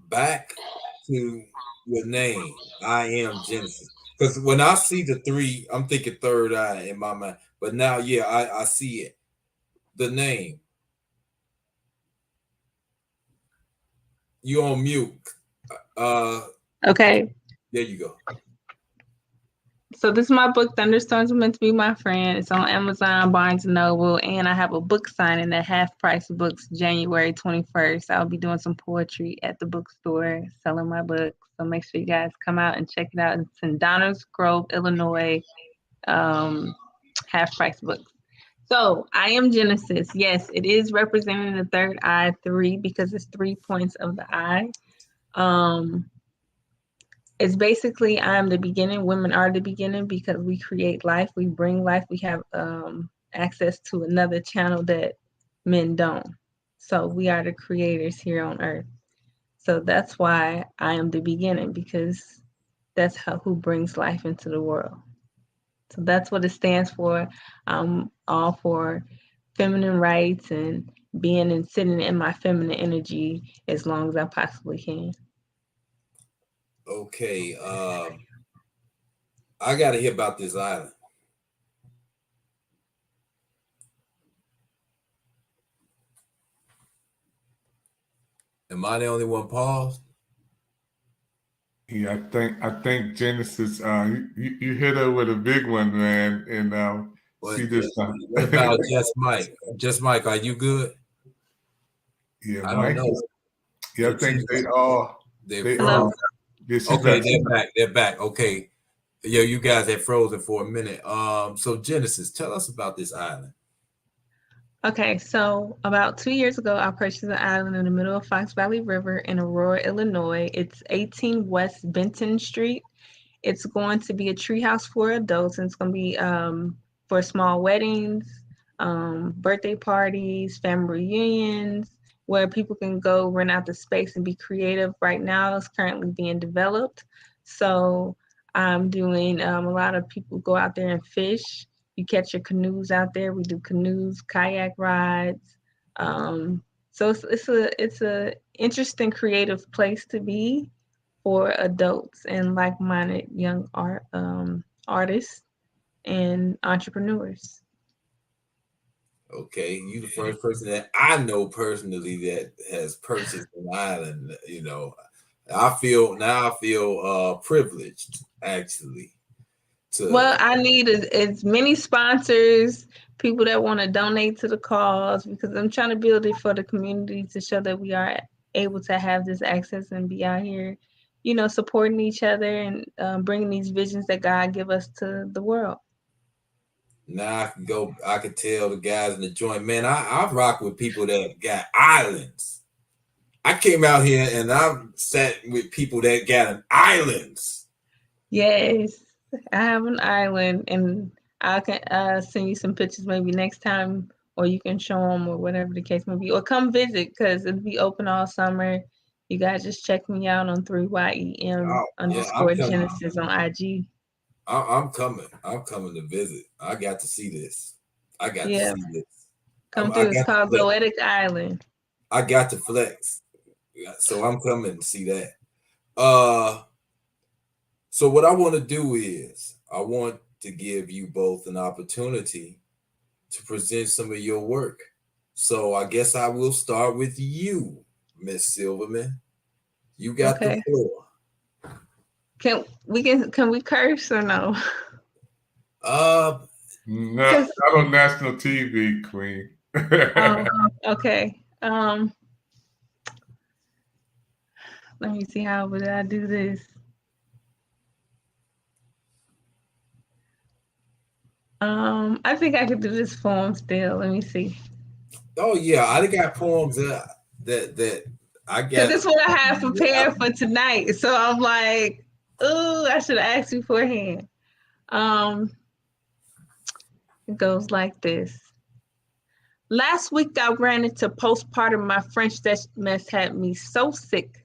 Speaker 13: back to your name. I am Genesis. Because when I see the 3, I'm thinking third eye in my mind. But now, yeah, I see it. The name. You on mute.
Speaker 14: Okay.
Speaker 13: There you go.
Speaker 14: So this is my book, Thunderstorms Are Meant to Be My Friend. It's on Amazon, Barnes & Noble, and I have a book signing at Half Price Books January 21st. I'll be doing some poetry at the bookstore, selling my book. So make sure you guys come out and check it out. It's in Downers Grove, Illinois, Half Price Books. So I am Genesis. Yes, it is representing the third eye, 3, because it's 3 points of the eye. It's basically, I'm the beginning, women are the beginning, because we create life, we bring life, we have access to another channel that men don't. So we are the creators here on earth. So that's why I am the beginning, because that's who brings life into the world. So that's what it stands for. I'm all for feminine rights and being and sitting in my feminine energy as long as I possibly can.
Speaker 13: Okay, I got to hear about this island. Am I the only one paused?
Speaker 12: Yeah, I think Genesis, you hit her with a big one, man, and see this time.
Speaker 13: What about Just Mike? Just Mike, are you good?
Speaker 12: Yeah,
Speaker 13: I
Speaker 12: Mike.
Speaker 13: don't know.
Speaker 12: Yeah, I think they all.
Speaker 13: Okay, they're back. Okay, yeah, you guys had frozen for a minute. So Genesis, tell us about this island.
Speaker 14: Okay, so about 2 years ago, I purchased an island in the middle of Fox Valley River in Aurora, Illinois. It's 18 West Benton Street. It's going to be a treehouse for adults, and it's going to be for small weddings, birthday parties, family reunions, where people can go rent out the space and be creative. Right now, it's currently being developed. So I'm doing a lot of people go out there and fish. You catch your canoes out there. We do canoes, kayak rides. So it's a interesting, creative place to be for adults and like-minded young artists and entrepreneurs.
Speaker 13: Okay, you the first person that I know personally that has purchased an island. You know, I feel privileged actually.
Speaker 14: Well, I need as many sponsors, people that want to donate to the cause, because I'm trying to build it for the community to show that we are able to have this access and be out here, you know, supporting each other and bringing these visions that God give us to the world.
Speaker 13: Now I can tell the guys in the joint, man, I rock with people that got islands. I came out here and I sat with people that got islands.
Speaker 14: Yes. I have an island, and I can send you some pictures maybe next time, or you can show them, or whatever the case may be, or come visit because it'll be open all summer. You guys just check me out on 3YEM_Genesis on IG.
Speaker 13: I'm coming. I'm coming to visit. I got to see this. I got to see this.
Speaker 14: Come through. It's called Goetic Island.
Speaker 13: I got to flex. So I'm coming to see that. So what I want to do is I want to give you both an opportunity to present some of your work. So I guess I will start with you, Miss Silverman. You got the floor.
Speaker 14: Can we curse or no?
Speaker 12: No, not on national TV, Queen.
Speaker 14: Okay. Let me see, how would I do this? I think I could do this poem still. Let me see.
Speaker 13: Oh yeah, I got poems that I got.
Speaker 14: Because this is what I have prepared for tonight. So I'm like, ooh, I should have asked beforehand. It goes like this. Last week I ran into postpartum. My French mess had me so sick.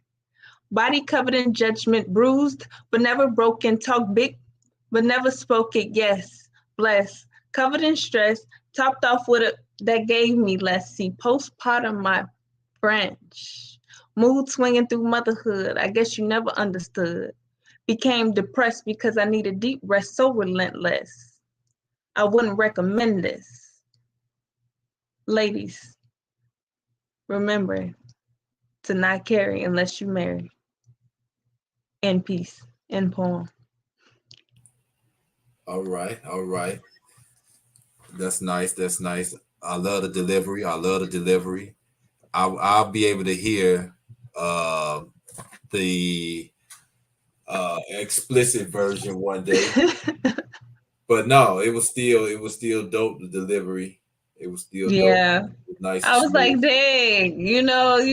Speaker 14: Body covered in judgment, bruised, but never broken. Talk big, but never spoke it. Yes, blessed. Covered in stress, topped off with it that gave me less. See, postpartum, my French. Mood swinging through motherhood. I guess you never understood. Became depressed because I needed deep rest, so relentless. I wouldn't recommend this. Ladies, remember to not carry unless you marry. In peace. In poem.
Speaker 13: All right. That's nice. I love the delivery. I'll be able to hear the explicit version one day. But no, it was still dope, the delivery. It was still dope. It was nice.
Speaker 14: I was like, dang, you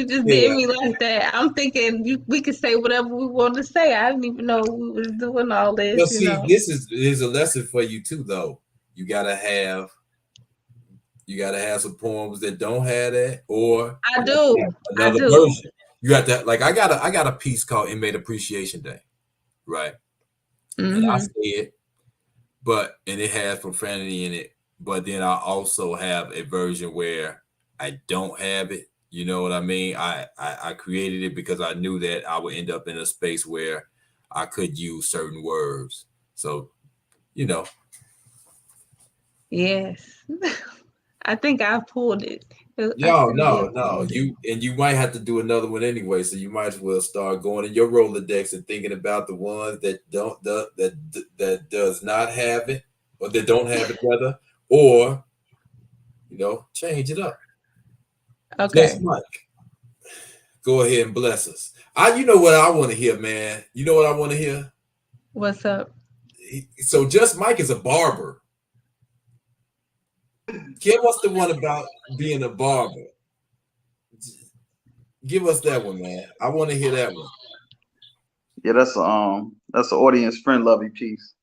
Speaker 14: just did me like that. I'm thinking we could say whatever we want to say. I didn't even know we was doing all this.
Speaker 13: Well, see, this is a lesson for you too, though. You gotta have some poems that don't have that, or
Speaker 14: I do
Speaker 13: another version. You have to, like, I got a piece called Inmate Appreciation Day, right?
Speaker 14: Mm-hmm.
Speaker 13: And I say it, and it has profanity in it. But then I also have a version where I don't have it. You know what I mean? I created it because I knew that I would end up in a space where I could use certain words. So,
Speaker 14: Yes. I think I pulled it.
Speaker 13: No. You might have to do another one anyway. So you might as well start going in your Rolodex and thinking about the ones that that does not have it, or that don't have it, rather. Or, change it up.
Speaker 14: Okay.
Speaker 13: Yes, Mike. Go ahead and bless us. You know what I want to hear, man. You know what I want to hear?
Speaker 14: What's up?
Speaker 13: So Just Mike is a barber. Give us the one about being a barber. Give us that one, man. I want to hear that one.
Speaker 15: Yeah, that's an audience friend lovey piece.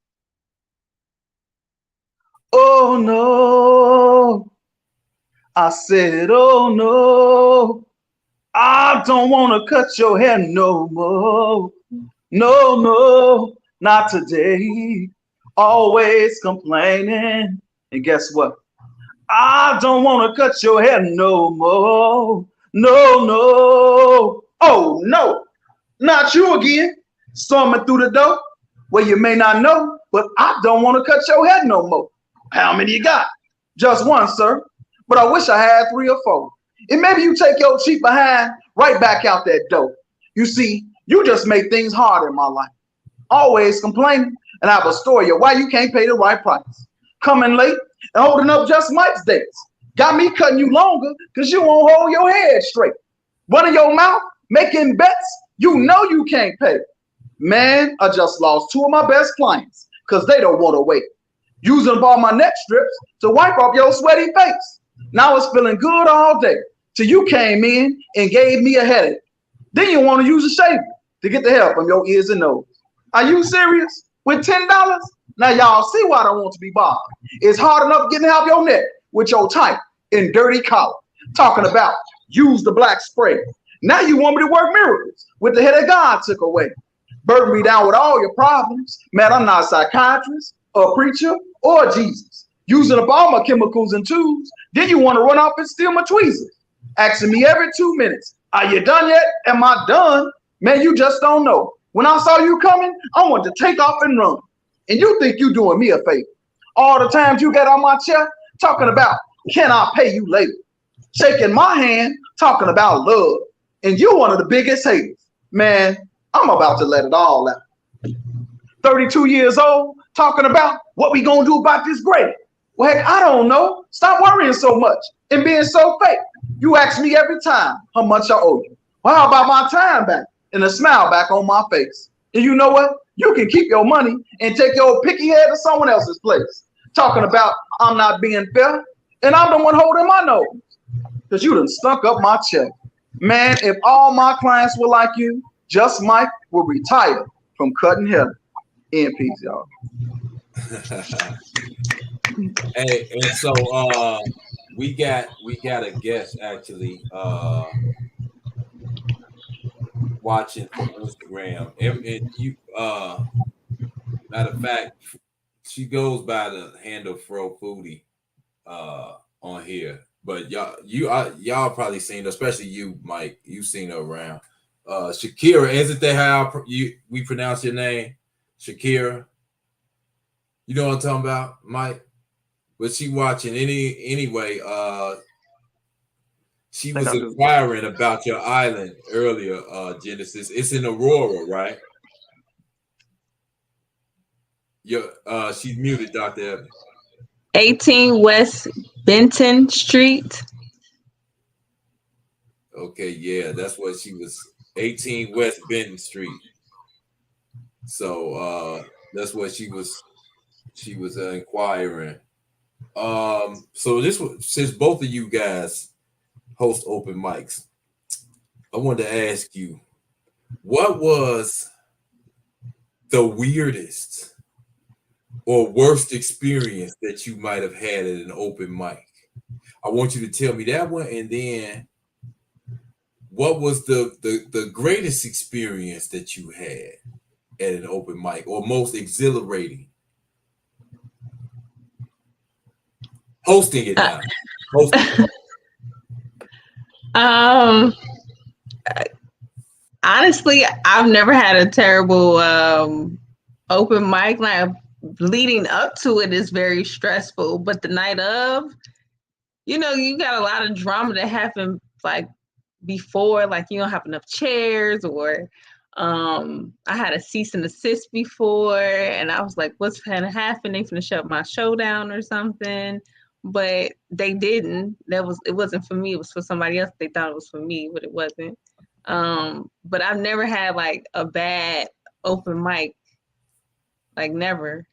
Speaker 15: Oh no, I said, oh no, I don't want to cut your hair no more. No, not today. Always complaining. And guess what? I don't want to cut your hair no more. No. Oh no, not you again. Storming through the door. Well, you may not know, but I don't want to cut your hair no more. How many you got? Just one, sir. But I wish I had 3 or 4. And maybe you take your cheap behind right back out that door. You see, you just make things hard in my life. Always complaining, and I have a story of why you can't pay the right price. Coming late and holding up Just Mike's dates. Got me cutting you longer because you won't hold your head straight. Running your mouth, making bets you know you can't pay. Man, I just lost 2 of my best clients because they don't want to wait. Using up all my neck strips to wipe off your sweaty face. Now it's feeling good all day till you came in and gave me a headache. Then you want to use a shaver to get the hair from your ears and nose. Are you serious? With $10, Now y'all see why I don't want to be bothered. It's hard enough getting out of your neck with your tight and dirty collar. Talking about use the black spray. Now you want me to work miracles with the head of God took away. Burden me down with all your problems. Man, I'm not a psychiatrist, a preacher, or Jesus. Using up all my chemicals and tools. Then you want to run off and steal my tweezers. Asking me every 2 minutes, are you done yet? Am I done? Man, you just don't know. When I saw you coming, I wanted to take off and run. And you think you doing me a favor. All the times you got on my chair, talking about, can I pay you later? Shaking my hand, talking about love. And you one of the biggest haters. Man, I'm about to let it all out. 32 years old, talking about what we gonna do about this grade. Well, heck, I don't know. Stop worrying so much and being so fake. You ask me every time how much I owe you. Well, how about my time back and a smile back on my face? And you know what? You can keep your money and take your picky head to someone else's place. Talking about I'm not being fair, and I'm the one holding my nose. Because you done stunk up my check. Man, if all my clients were like you, Just Mike will retire from cutting hair. In peace, y'all.
Speaker 13: Hey, and so we got a guest actually watching from Instagram. And you matter of fact, she goes by the handle Fro Foodie on here. But y'all probably seen her, especially you, Mike. You've seen her around. Shakira, isn't that how we pronounce your name? Shakira. You know what I'm talking about, Mike? Was she watching anyway? She was inquiring about your island earlier, Genesis. It's in Aurora, right? She's muted, Dr. Evans.
Speaker 14: 18 West Benton Street.
Speaker 13: Okay, yeah, that's what she was. 18 West Benton Street. So that's what she was inquiring. So this was, since both of you guys host open mics, I wanted to ask you, what was the weirdest or worst experience that you might have had at an open mic? I want you to tell me that one, and then what was the greatest experience that you had at an open mic, or most exhilarating? Hosting it now.
Speaker 14: Honestly, I've never had a terrible open mic. Like, leading up to it is very stressful, but the night of, you got a lot of drama that happened like before, like you don't have enough chairs, or I had a cease and desist before, and I was like, what's gonna happen? They gonna shut my show down or something. But they didn't. It wasn't for me. It was for somebody else. They thought it was for me, but it wasn't. But I've never had like a bad open mic, like never.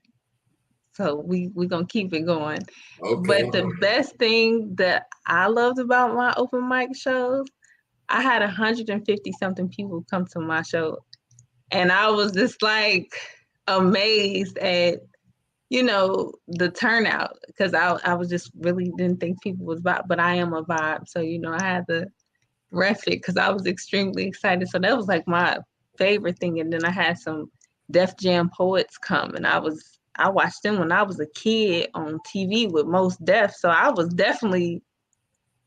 Speaker 14: So we gonna keep it going. Okay. But the best thing that I loved about my open mic shows, I had 150 something people come to my show, and I was just like amazed at the turnout, because I was just really didn't think people was vibe, but I am a vibe. So, I had to ref it because I was extremely excited. So that was like my favorite thing. And then I had some Def Jam poets come, and I watched them when I was a kid on TV with Mos Def. So I was definitely,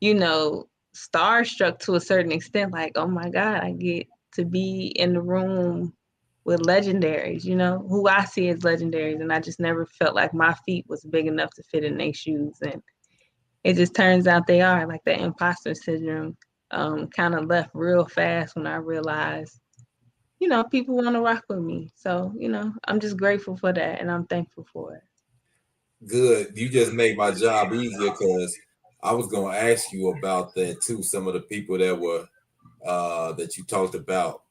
Speaker 14: starstruck to a certain extent, like, oh my God, I get to be in the room with legendaries, who I see as legendaries. And I just never felt like my feet was big enough to fit in their shoes. And it just turns out they are. Like, that imposter syndrome kind of left real fast when I realized, people want to rock with me. So, I'm just grateful for that, and I'm thankful for it.
Speaker 13: Good. You just made my job easier, because I was going to ask you about that too. Some of the people that were that you talked about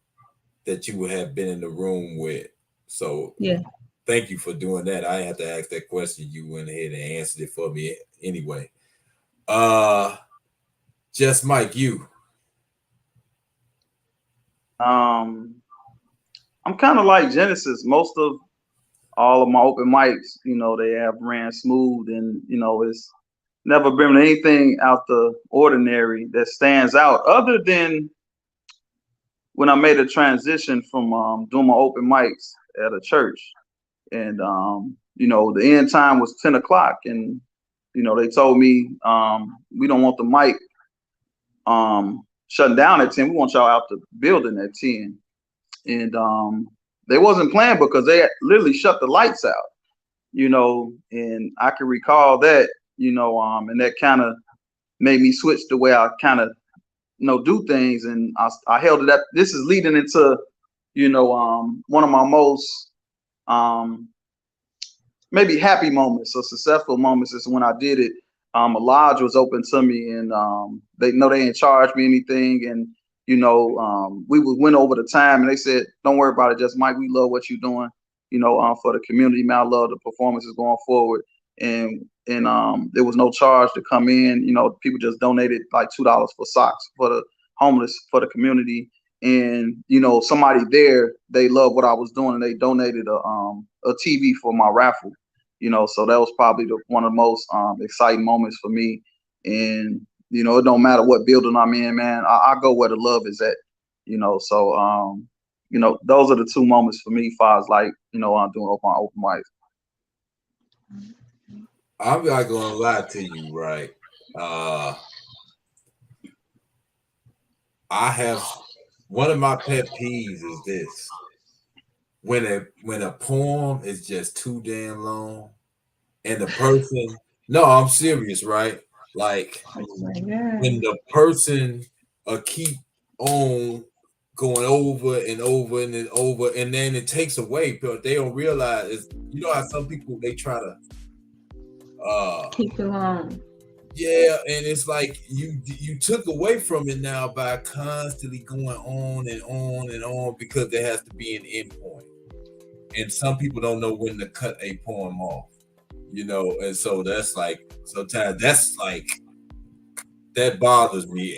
Speaker 13: that you would have been in the room with. So yeah, thank you for doing that. I had to ask that question. You went ahead and answered it for me anyway. Just Mike, you.
Speaker 15: I'm kind of like Genesis. Most of all of my open mics, you know, they have ran smooth, and you know, it's never been anything out the ordinary that stands out, other than when I made a transition from doing my open mics at a church, and you know, the end time was 10 o'clock, and you know, they told me we don't want the mic shutting down at 10. We want y'all out the building at 10, and they wasn't playing because they had literally shut the lights out, you know, and I can recall that, you know, and that kind of made me switch the way I kind of, you know, do things, and I held it up. This is leading into, you know, one of my most maybe happy moments or successful moments is when I did it. A lodge was open to me, and they know they didn't charge me anything, and you know, we went over the time, and they said, "Don't worry about it, just Mike. We love what you're doing, you know, for the community. Man, I love the performances going forward." And there was no charge to come in. You know, people just donated like $2 for socks for the homeless, for the community. And you know, somebody there, they loved what I was doing, and they donated a TV for my raffle. You know, so that was probably one of the most exciting moments for me. And you know, it don't matter what building I'm in, man. I go where the love is at. You know, so you know, those are the two moments for me, as far as like, you know, I'm doing open mics.
Speaker 13: I'm not gonna lie to you, right? I have one of my pet peeves is this: when a poem is just too damn long, and the person, no, I'm serious, right? Like when the person keep on going over and over and over, and then it takes away, but they don't realize is, you know how some people they try to
Speaker 14: keep it on.
Speaker 13: Yeah, and it's like you took away from it now by constantly going on and on and on, because there has to be an end point. And some people don't know when to cut a poem off, you know, and so that's like, sometimes that's like, that bothers me.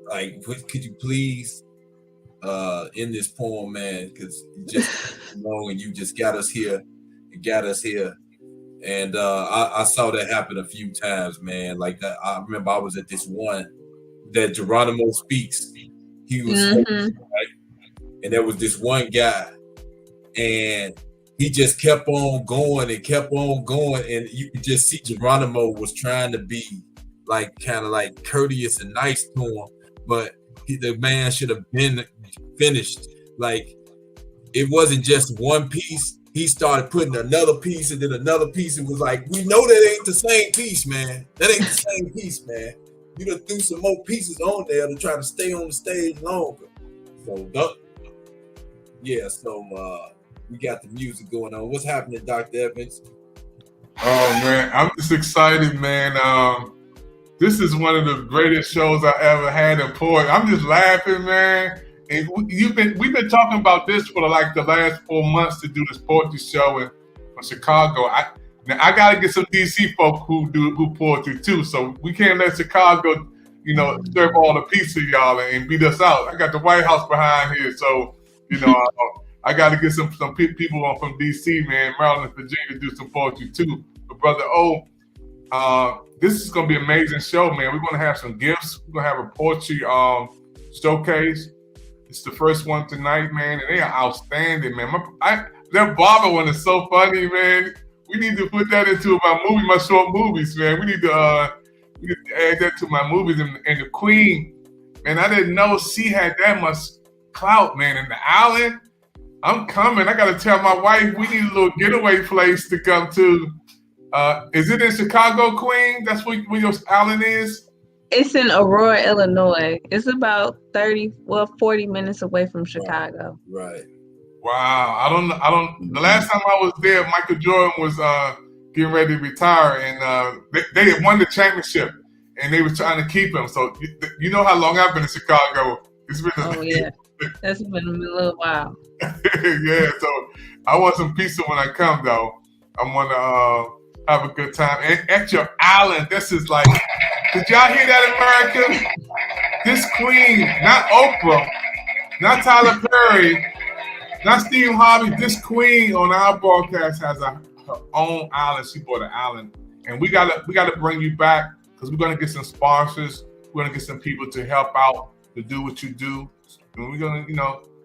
Speaker 13: Like, could you please end this poem, man? Because you just long, and you just got us here. You got us here. And I saw that happen a few times, man. Like that, I remember I was at this one that Geronimo Speaks. He was right, and there was this one guy, and he just kept on going and kept on going, and you could just see Geronimo was trying to be like kind of like courteous and nice to him, but the man should have been finished. Like, it wasn't just one piece. He started putting another piece and then another piece, and was like, we know that ain't the same piece, man. That ain't the same piece, man. You done threw some more pieces on there to try to stay on the stage longer. So, yeah, so we got the music going on. What's happening, Dr. Evans?
Speaker 12: Oh, man, I'm just excited, man. This is one of the greatest shows I ever had in Portland. I'm just laughing, man. And we've been talking about this for like the last 4 months to do this poetry show in Chicago. I gotta get some DC folk who poetry too. So we can't let Chicago, you know, serve all the pizza, y'all, and beat us out. I got the White House behind here, so you know I got to get some people on from DC, man, Maryland, Virginia, to do some poetry too. But brother O, this is gonna be an amazing show, man. We're gonna have some gifts. We're gonna have a poetry showcase. It's the first one tonight, man, and they are outstanding, man. That barber one is so funny, man. We need to put that into my short movies, man. We need to add that to my movies. And the Queen, man, I didn't know she had that much clout, man. In the island, I'm coming. I got to tell my wife we need a little getaway place to come to. Is it in Chicago, Queen? That's where your island is?
Speaker 14: It's in Aurora, Illinois. It's about 40 minutes away from Chicago.
Speaker 13: Right.
Speaker 12: Wow. I don't. The last time I was there, Michael Jordan was getting ready to retire, and they had won the championship, and they were trying to keep him. So you know how long I've been in Chicago. It's been
Speaker 14: yeah. That's been a little while.
Speaker 12: Yeah. So I want some pizza when I come, though. I want to have a good time. And at your island, this is like. Did y'all hear that, America? This Queen, not Oprah, not Tyler Perry, Not Steve Harvey. This queen on our broadcast has her own island. She bought an island, and we gotta bring you back because we're gonna get some sponsors. We're gonna get some people to help out to do what you do, and we're gonna,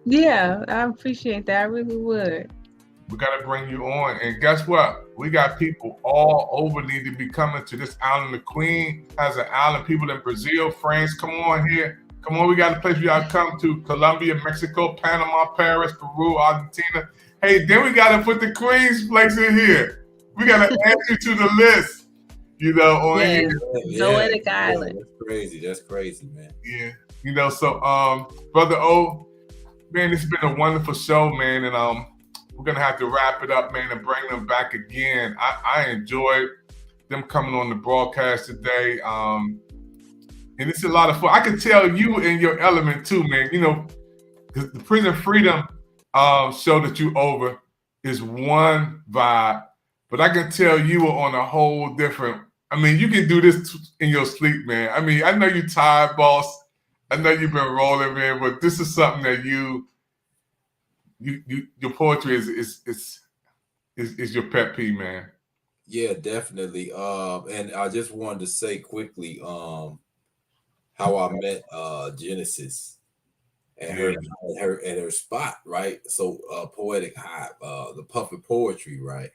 Speaker 14: Yeah, I appreciate that. I really would.
Speaker 12: We gotta bring you on, and guess what? We got people all over need to be coming to this island. The Queen has an island. People in Brazil, France, come on here. Come on, we got a place we gotta come to. Colombia, Mexico, Panama, Paris, Peru, Argentina. Hey, then we gotta put the Queen's place in here. We gotta add you to the list. On here.
Speaker 14: Poetic Island.
Speaker 13: That's crazy, man.
Speaker 12: Yeah. So Brother O, man, this has been a wonderful show, man. And we're gonna have to wrap it up, man, and bring them back again. I enjoyed them coming on the broadcast today. And it's a lot of fun. I can tell you in your element too, man. The Prison Freedom show that you over is one vibe, but I can tell you were on a whole different. I mean, you can do this in your sleep, man. I mean, I know you're tired, boss. I know you've been rolling, man, but this is something that your poetry is your pet peeve, man.
Speaker 13: Yeah, definitely. And I just wanted to say quickly, how I met Genesis at her spot, right? So Poetic Hive, the Puffin Poetry, right?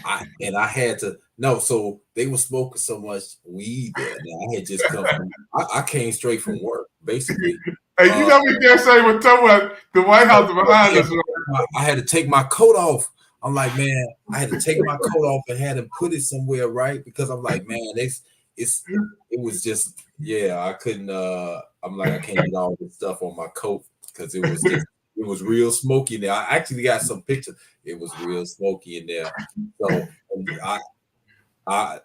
Speaker 13: I had to so they were smoking so much weed there. Now I had just come from, I came straight from work, basically.
Speaker 12: Hey, we can't say we're talking about the White House behind us.
Speaker 13: I had to take my coat off. I'm like, man, I had to take my coat off and had to put it somewhere, right? Because I'm like, man, it was just, I couldn't. I'm like, I can't get all this stuff on my coat because it was real smoky in there. I actually got some pictures. It was real smoky in there. So I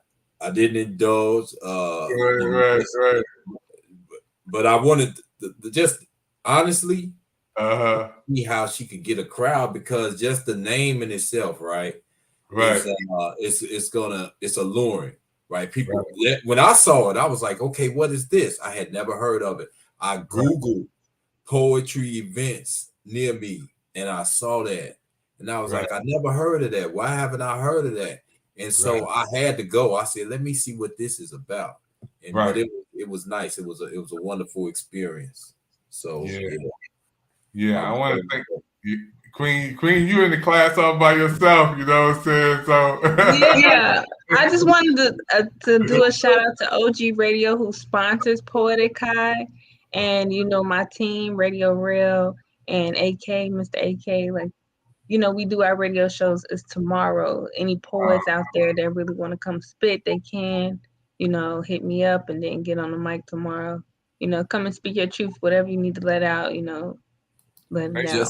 Speaker 13: didn't indulge.
Speaker 12: Right.
Speaker 13: But I wanted to just honestly see how she could get a crowd, because just the name in itself, right? It's alluring, right? People, when I saw it, I was like, okay, what is this? I had never heard of it. I Googled poetry events near me, and I saw that, and I was like, I never heard of that. Why haven't I heard of that? And so I had to go. I said, let me see what this is about. And but it was nice. It was a wonderful experience. So
Speaker 12: I want to thank you, Queen. You in the class all by yourself. You know what I'm saying? So
Speaker 14: I just wanted to do a shout out to OG Radio, who sponsors Poetic High, and my team, Radio Real, and AK, Mr. AK. Like, we do our radio shows. It's tomorrow. Any poets out there that really want to come spit, they can. Hit me up and then get on the mic tomorrow. Come and speak your truth, whatever you need to let out. Let it out.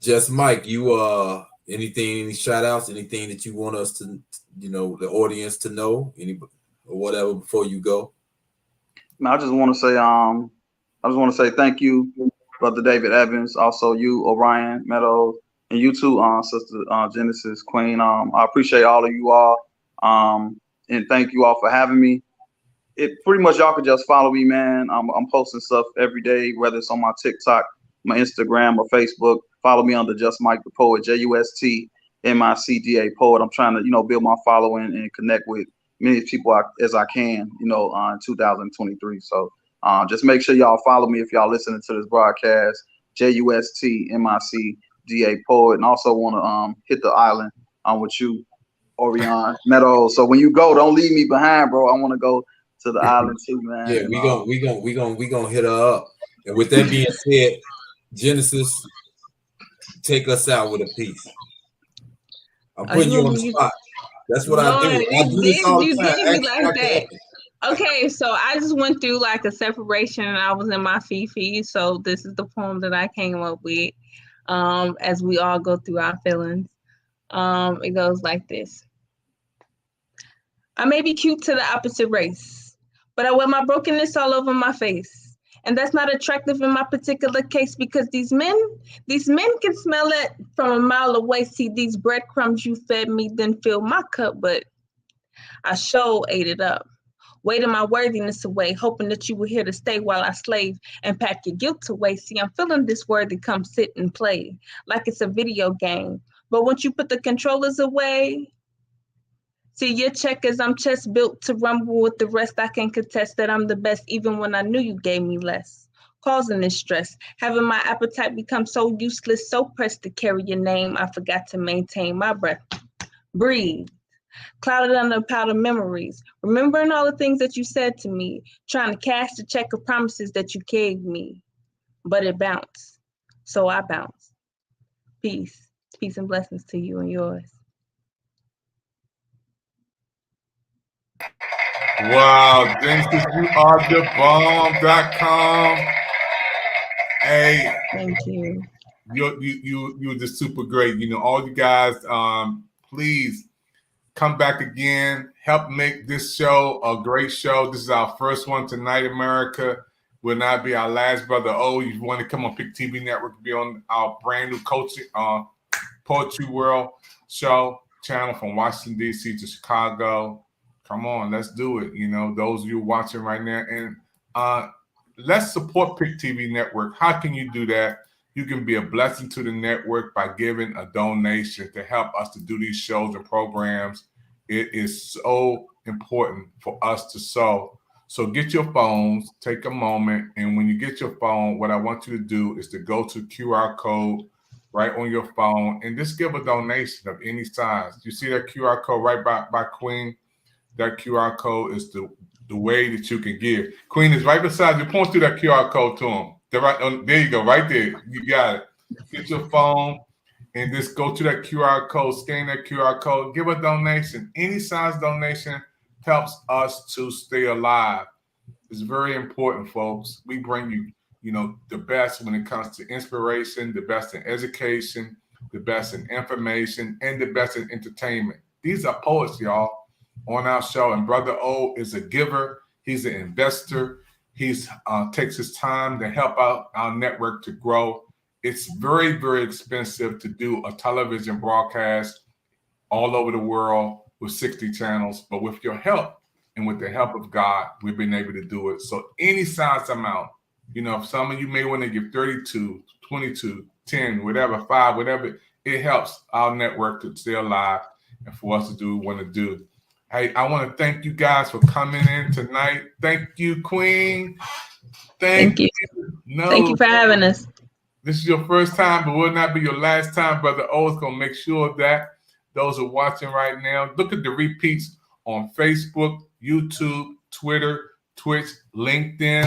Speaker 13: Just Mike, you any shout outs, anything that you want us to, the audience to know, or whatever before you go?
Speaker 15: I just want to say thank you, Brother David Evans, also you, Orion Meadows, and you too, Sister Genesis Queen. I appreciate all of you all. And thank you all for having me. It pretty much, y'all could just follow me, man. I'm posting stuff every day, whether it's on my TikTok, my Instagram, or Facebook. Follow me under Just Mike the Poet, JUSTMICDA Poet. I'm trying to, build my following and connect with many people as I can, in 2023. So just make sure y'all follow me if y'all listening to this broadcast, JUSTMICDA Poet. And also want to hit the island with you, Orion Meadows. So when you go, don't leave me behind, bro. I want to go to the island too, man.
Speaker 13: Yeah, we gonna hit her up. And with that being said, Genesis, take us out with a piece. I'm putting you on the spot. That's what I do. I do this all the time.
Speaker 14: Like that. Okay, so I just went through like a separation, and I was in my Fifi. So this is the poem that I came up with. As we all go through our feelings. It goes like this. I may be cute to the opposite race, but I wear my brokenness all over my face. And that's not attractive in my particular case, because these men can smell it from a mile away. See, these breadcrumbs you fed me didn't fill my cup, but I sure ate it up. waiting my worthiness away, hoping that you were here to stay while I slave and pack your guilt away. See, I'm feeling this worthy, come sit and play like it's a video game. But once you put the controllers away, see your checkers, I'm chest built to rumble with the rest. I can contest that I'm the best, even when I knew you gave me less. Causing this stress, having my appetite become so useless, so pressed to carry your name, I forgot to maintain my breath. Breathe. Clouded under a pile of memories, remembering all the things that you said to me, trying to cash the check of promises that you gave me. But it bounced, so I bounced. Peace. Peace and blessings to you and yours.
Speaker 12: Wow, Genesis, you are the bomb.com. Hey,
Speaker 14: thank you.
Speaker 12: You're just super great. You know, all you guys, please come back again. Help make this show a great show. This is our first one tonight, America. Will not be our last, Brother O. You want to come on Pick TV Network, be on our brand new coaching Poetry World show channel from Washington, D.C. to Chicago. Come on, let's do it. You know, those of you watching right now. And let's support Pick TV Network. How can you do that? You can be a blessing to the network by giving a donation to help us to do these shows and programs. It is so important for us to sow. So get your phones, take a moment, and when you get your phone, what I want you to do is to go to QR code right on your phone and just give a donation of any size. You see that QR code right by Queen? That QR code is the way that you can give. Queen is right beside you. Point through that QR code to them. There you go, right there. You got it. Get your phone and just go to that QR code, scan that QR code, give a donation. Any size donation helps us to stay alive. It's very important, folks. We bring you, you know, the best when it comes to inspiration, the best in education, the best in information, and the best in entertainment. These are poets, y'all, on our show. And Brother O is a giver. He's an investor. He's takes his time to help out our network to grow. It's very, very expensive to do a television broadcast all over the world with 60 channels. But with your help and with the help of God, we've been able to do it. So any size amount, you know, if some of you may want to give 32, 22, 10, whatever, 5, whatever, it helps our network to stay alive and for us to do what we want to do. Hey, I want to thank you guys for coming in tonight. Thank you, Queen. Thank you. No,
Speaker 14: thank you for having us.
Speaker 12: This is your first time, but will not be your last time. Brother O is going to make sure that those who are watching right now, look at the repeats on Facebook, YouTube, Twitter, Twitch, LinkedIn.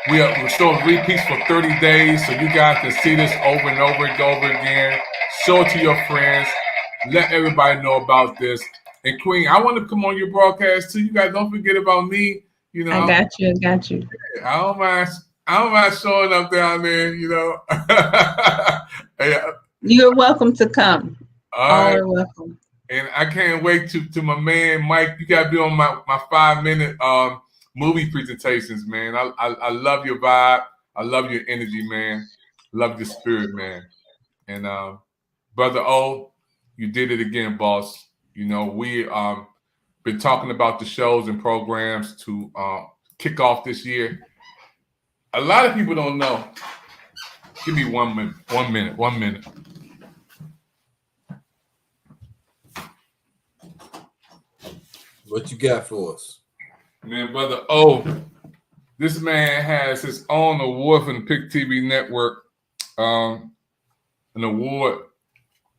Speaker 12: We're showing repeats for 30 days, so you guys can see this over and over and over again. Show it to your friends. Let everybody know about this. And Queen, I want to come on your broadcast too. You guys don't forget about me. You know,
Speaker 14: I got you.
Speaker 12: I don't mind showing up down there. You know, hey,
Speaker 14: you're welcome to come.
Speaker 12: All right.
Speaker 14: You're welcome.
Speaker 12: And I can't wait to my man Mike. You got to be on my 5-minute movie presentations, man. I love your vibe. I love your energy, man. Love your spirit, man. And Brother O, you did it again, boss. You know, we been talking about the shows and programs to kick off this year. A lot of people don't know. Give me 1 minute. 1 minute. 1 minute.
Speaker 13: What you got for us?
Speaker 12: Man, Brother O, this man has his own award from the Pick TV Network. An award,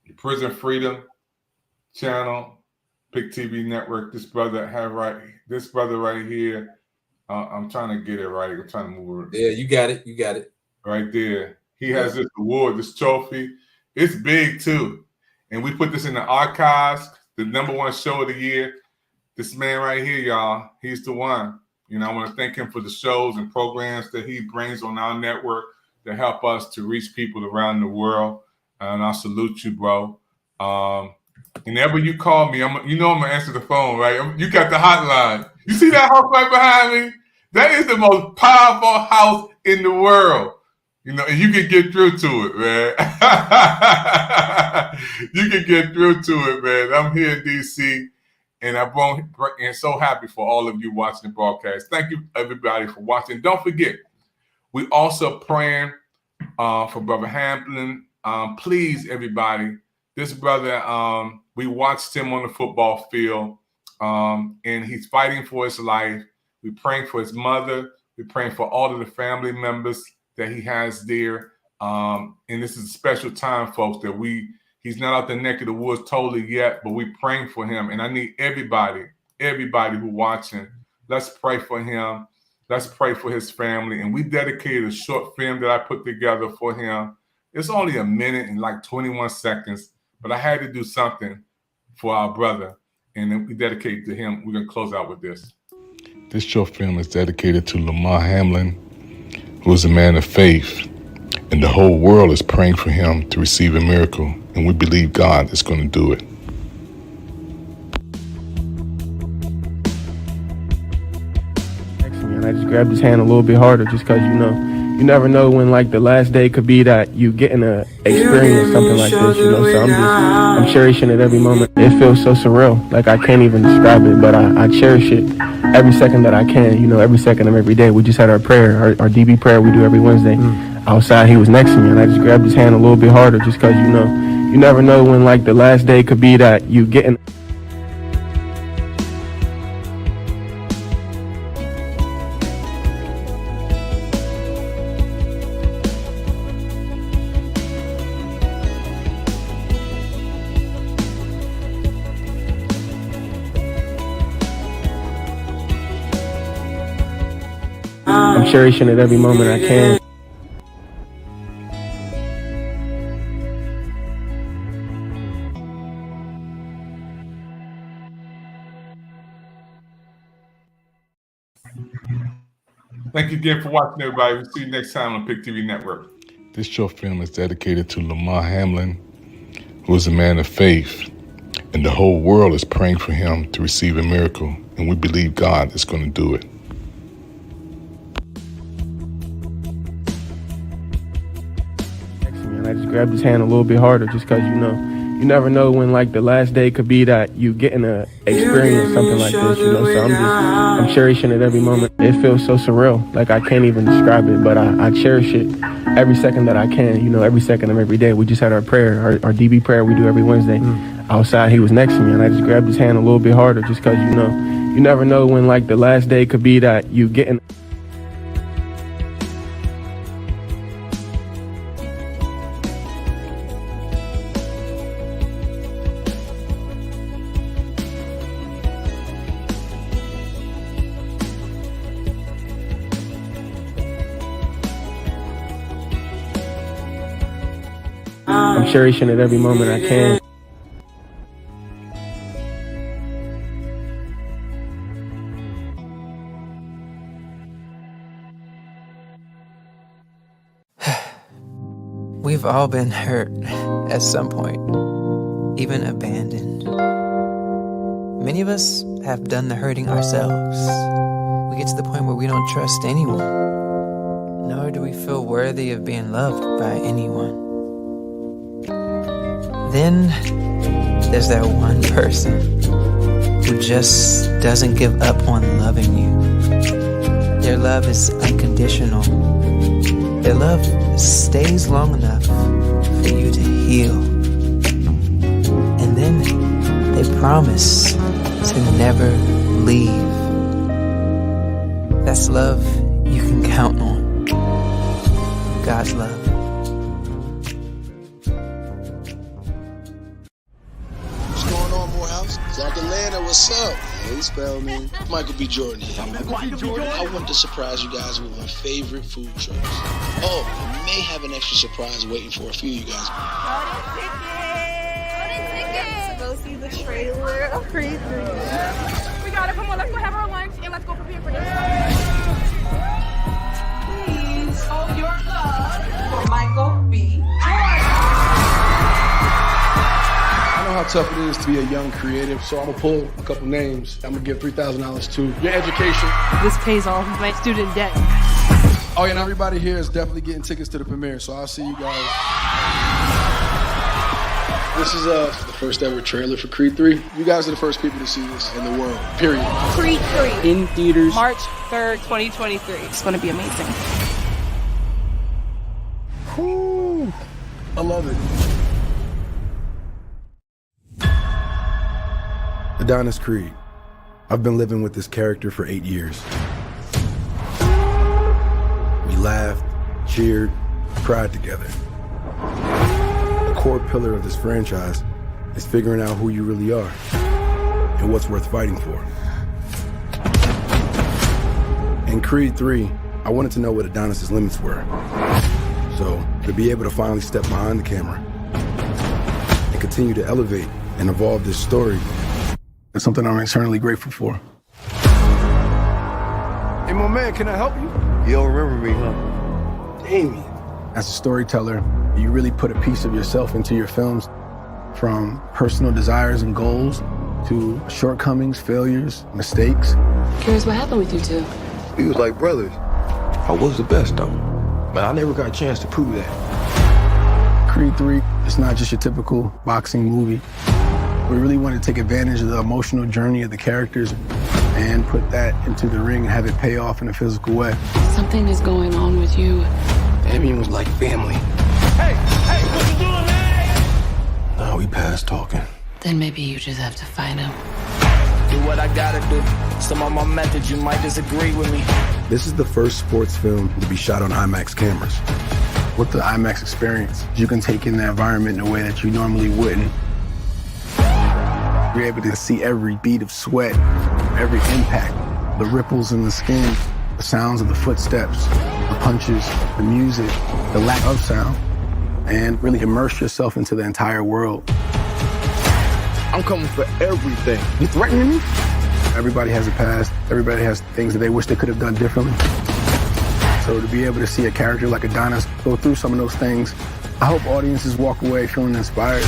Speaker 12: the Prison Freedom Channel, Pick TV Network. This brother right here. I'm trying to get it right. I'm trying to move it.
Speaker 13: Yeah, you got it. You got it.
Speaker 12: Right there. He has this award, this trophy. It's big too. And we put this in the archives, the #1 show of the year. This man right here, y'all, he's the one. You know, I want to thank him for the shows and programs that he brings on our network to help us to reach people around the world. And I salute you, bro. Whenever you call me, I'm gonna answer the phone, right? You got the hotline. You see that house right behind me? That is the most powerful house in the world. You know, and you can get through to it, man. You can get through to it, man. I'm here in DC, And I'm so happy for all of you watching the broadcast. Thank you, everybody, for watching. Don't forget, we also praying for Brother Hamlin. Please, everybody, this brother, we watched him on the football field, and he's fighting for his life. We're praying for his mother. We're praying for all of the family members that he has there. And this is a special time, folks, that he's not out the neck of the woods totally yet, but we're praying for him. And I need everybody who's watching, let's pray for him. Let's pray for his family. And we dedicated a short film that I put together for him. It's only a minute and like 21 seconds, but I had to do something for our brother. And then we dedicate to him. We're going to close out with this.
Speaker 16: This short film is dedicated to Lamar Hamlin, who is a man of faith, and the whole world is praying for him to receive a miracle, and we believe God is going to do it.
Speaker 18: And I just grabbed his hand a little bit harder just because, you never know when like the last day could be that you getting to experience something like this, so I'm cherishing it every moment. It feels so surreal, like I can't even describe it, but I cherish it every second that I can, every second of every day. We just had our prayer, our DB prayer we do every Wednesday. Outside, he was next to me, and I just grabbed his hand a little bit harder just because, you never know when like the last day could be that you getting. I'm cherishing it every moment I can.
Speaker 12: Thank you again for watching, everybody. We'll see you next time on Pick TV Network.
Speaker 16: This short film is dedicated to Lamar Hamlin, who is a man of faith, and the whole world is praying for him to receive a miracle, and we believe God is going to do it.
Speaker 18: And I just grabbed his hand a little bit harder just because, you never know when like the last day could be that you getting to experience something like this, so I'm cherishing it every moment. It feels so surreal, like I can't even describe it, but I cherish it every second that I can, every second of every day. We just had our prayer, our DB prayer we do every Wednesday. Outside, he was next to me, and I just grabbed his hand a little bit harder just because, you never know when like the last day could be that you getting. I'm cherishing it every moment I can.
Speaker 19: We've all been hurt at some point, even abandoned. Many of us have done the hurting ourselves. We get to the point where we don't trust anyone, nor do we feel worthy of being loved by anyone. Then there's that one person who just doesn't give up on loving you. Their love is unconditional. Their love stays long enough for you to heal. And then they promise to never leave. That's love you can count on. God's love.
Speaker 1: Zach Atlanta, what's up? Hey, Spellman. Michael B. Jordan here. I want to surprise you guys with my favorite food trucks. Oh, I may have an extra surprise waiting for a few of you guys.
Speaker 3: Go see the trailer of Creed 3. We got it. Come on, let's go have our lunch and let's go prepare for this.
Speaker 2: Please hold your love for Michael B.
Speaker 4: I know how tough it is to be a young creative, so I'm gonna pull a couple names. I'm gonna give $3,000 to your education.
Speaker 5: This pays all of my student debt.
Speaker 4: Oh, yeah, and everybody here is definitely getting tickets to the premiere, so I'll see you guys. This is the first ever trailer for Creed 3. You guys are the first people to see this in the world, period.
Speaker 3: Creed 3.
Speaker 5: In theaters.
Speaker 3: March 3rd, 2023. It's going to be amazing.
Speaker 4: Woo! I love it.
Speaker 6: Adonis Creed. I've been living with this character for 8 years. We laughed, cheered, cried together. A core pillar of this franchise is figuring out who you really are and what's worth fighting for. In Creed 3, I wanted to know what Adonis's limits were. So, to be able to finally step behind the camera and continue to elevate and evolve this story is something I'm eternally grateful for. Hey, my man, can I help you?
Speaker 7: You don't remember me, huh?
Speaker 6: Damien. As a storyteller, you really put a piece of yourself into your films, from personal desires and goals to shortcomings, failures, mistakes.
Speaker 8: Curious what happened with you two?
Speaker 7: We was like brothers.
Speaker 9: I was the best though, but I never got a chance to prove that.
Speaker 6: Creed 3 is not just your typical boxing movie. We really want to take advantage of the emotional journey of the characters and put that into the ring and have it pay off in a physical way.
Speaker 8: Something is going on with you.
Speaker 6: Damien was like family.
Speaker 10: Hey, what you doing, man?
Speaker 9: Now we past talking.
Speaker 8: Then maybe you just have to find him.
Speaker 10: Do what I gotta do. Some of my methods, you might disagree with me.
Speaker 6: This is the first sports film to be shot on IMAX cameras. With the IMAX experience, you can take in the environment in a way that you normally wouldn't. You're able to see every bead of sweat, every impact, the ripples in the skin, the sounds of the footsteps, the punches, the music, the lack of sound, and really immerse yourself into the entire world.
Speaker 7: I'm coming for everything.
Speaker 6: You threatening me? Everybody has a past. Everybody has things that they wish they could have done differently. So to be able to see a character like Adonis go through some of those things, I hope audiences walk away feeling inspired.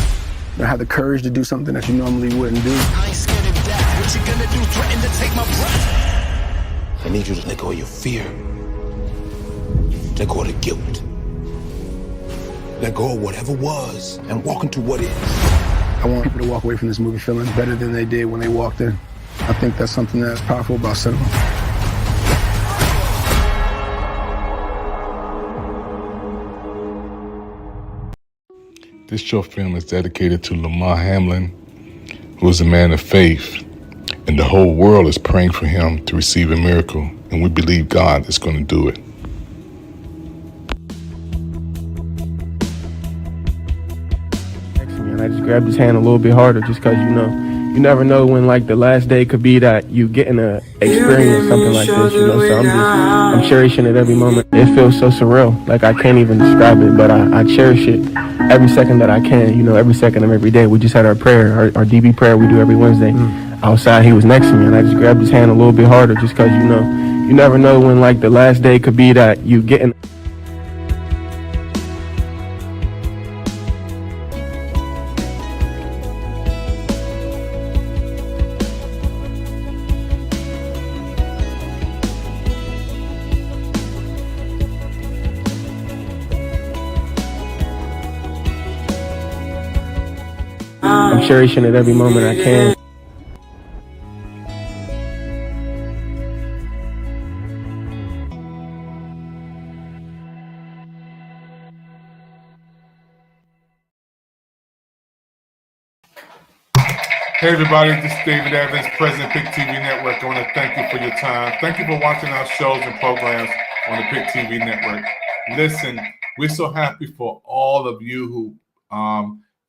Speaker 6: You have the courage to do something that you normally wouldn't do.
Speaker 10: I ain't scared of death. What you gonna do? Threaten to take my breath?
Speaker 9: I need you to let go of your fear. Let go of the guilt. Let go of whatever was and walk into what is.
Speaker 6: I want people to walk away from this movie feeling better than they did when they walked in. I think that's something that's powerful about cinema.
Speaker 16: This short film is dedicated to Lamar Hamlin, who is a man of faith, and the whole world is praying for him to receive a miracle, and we believe God is going to do it.
Speaker 18: And I just grabbed his hand a little bit harder just because, you never know when, like, the last day could be that you getting to experience something like this, so I'm cherishing it every moment. It feels so surreal, like I can't even describe it, but I cherish it every second that I can, every second of every day. We just had our prayer, our DB prayer we do every Wednesday. Outside, he was next to me, and I just grabbed his hand a little bit harder just because, you never know when, like, the last day could be that you getting. I'm cherishing it every moment I can.
Speaker 12: Hey everybody, this is David Evans, President Pick TV Network. I want to thank you for your time. Thank you for watching our shows and programs on the Pick TV Network. Listen, we're so happy for all of you who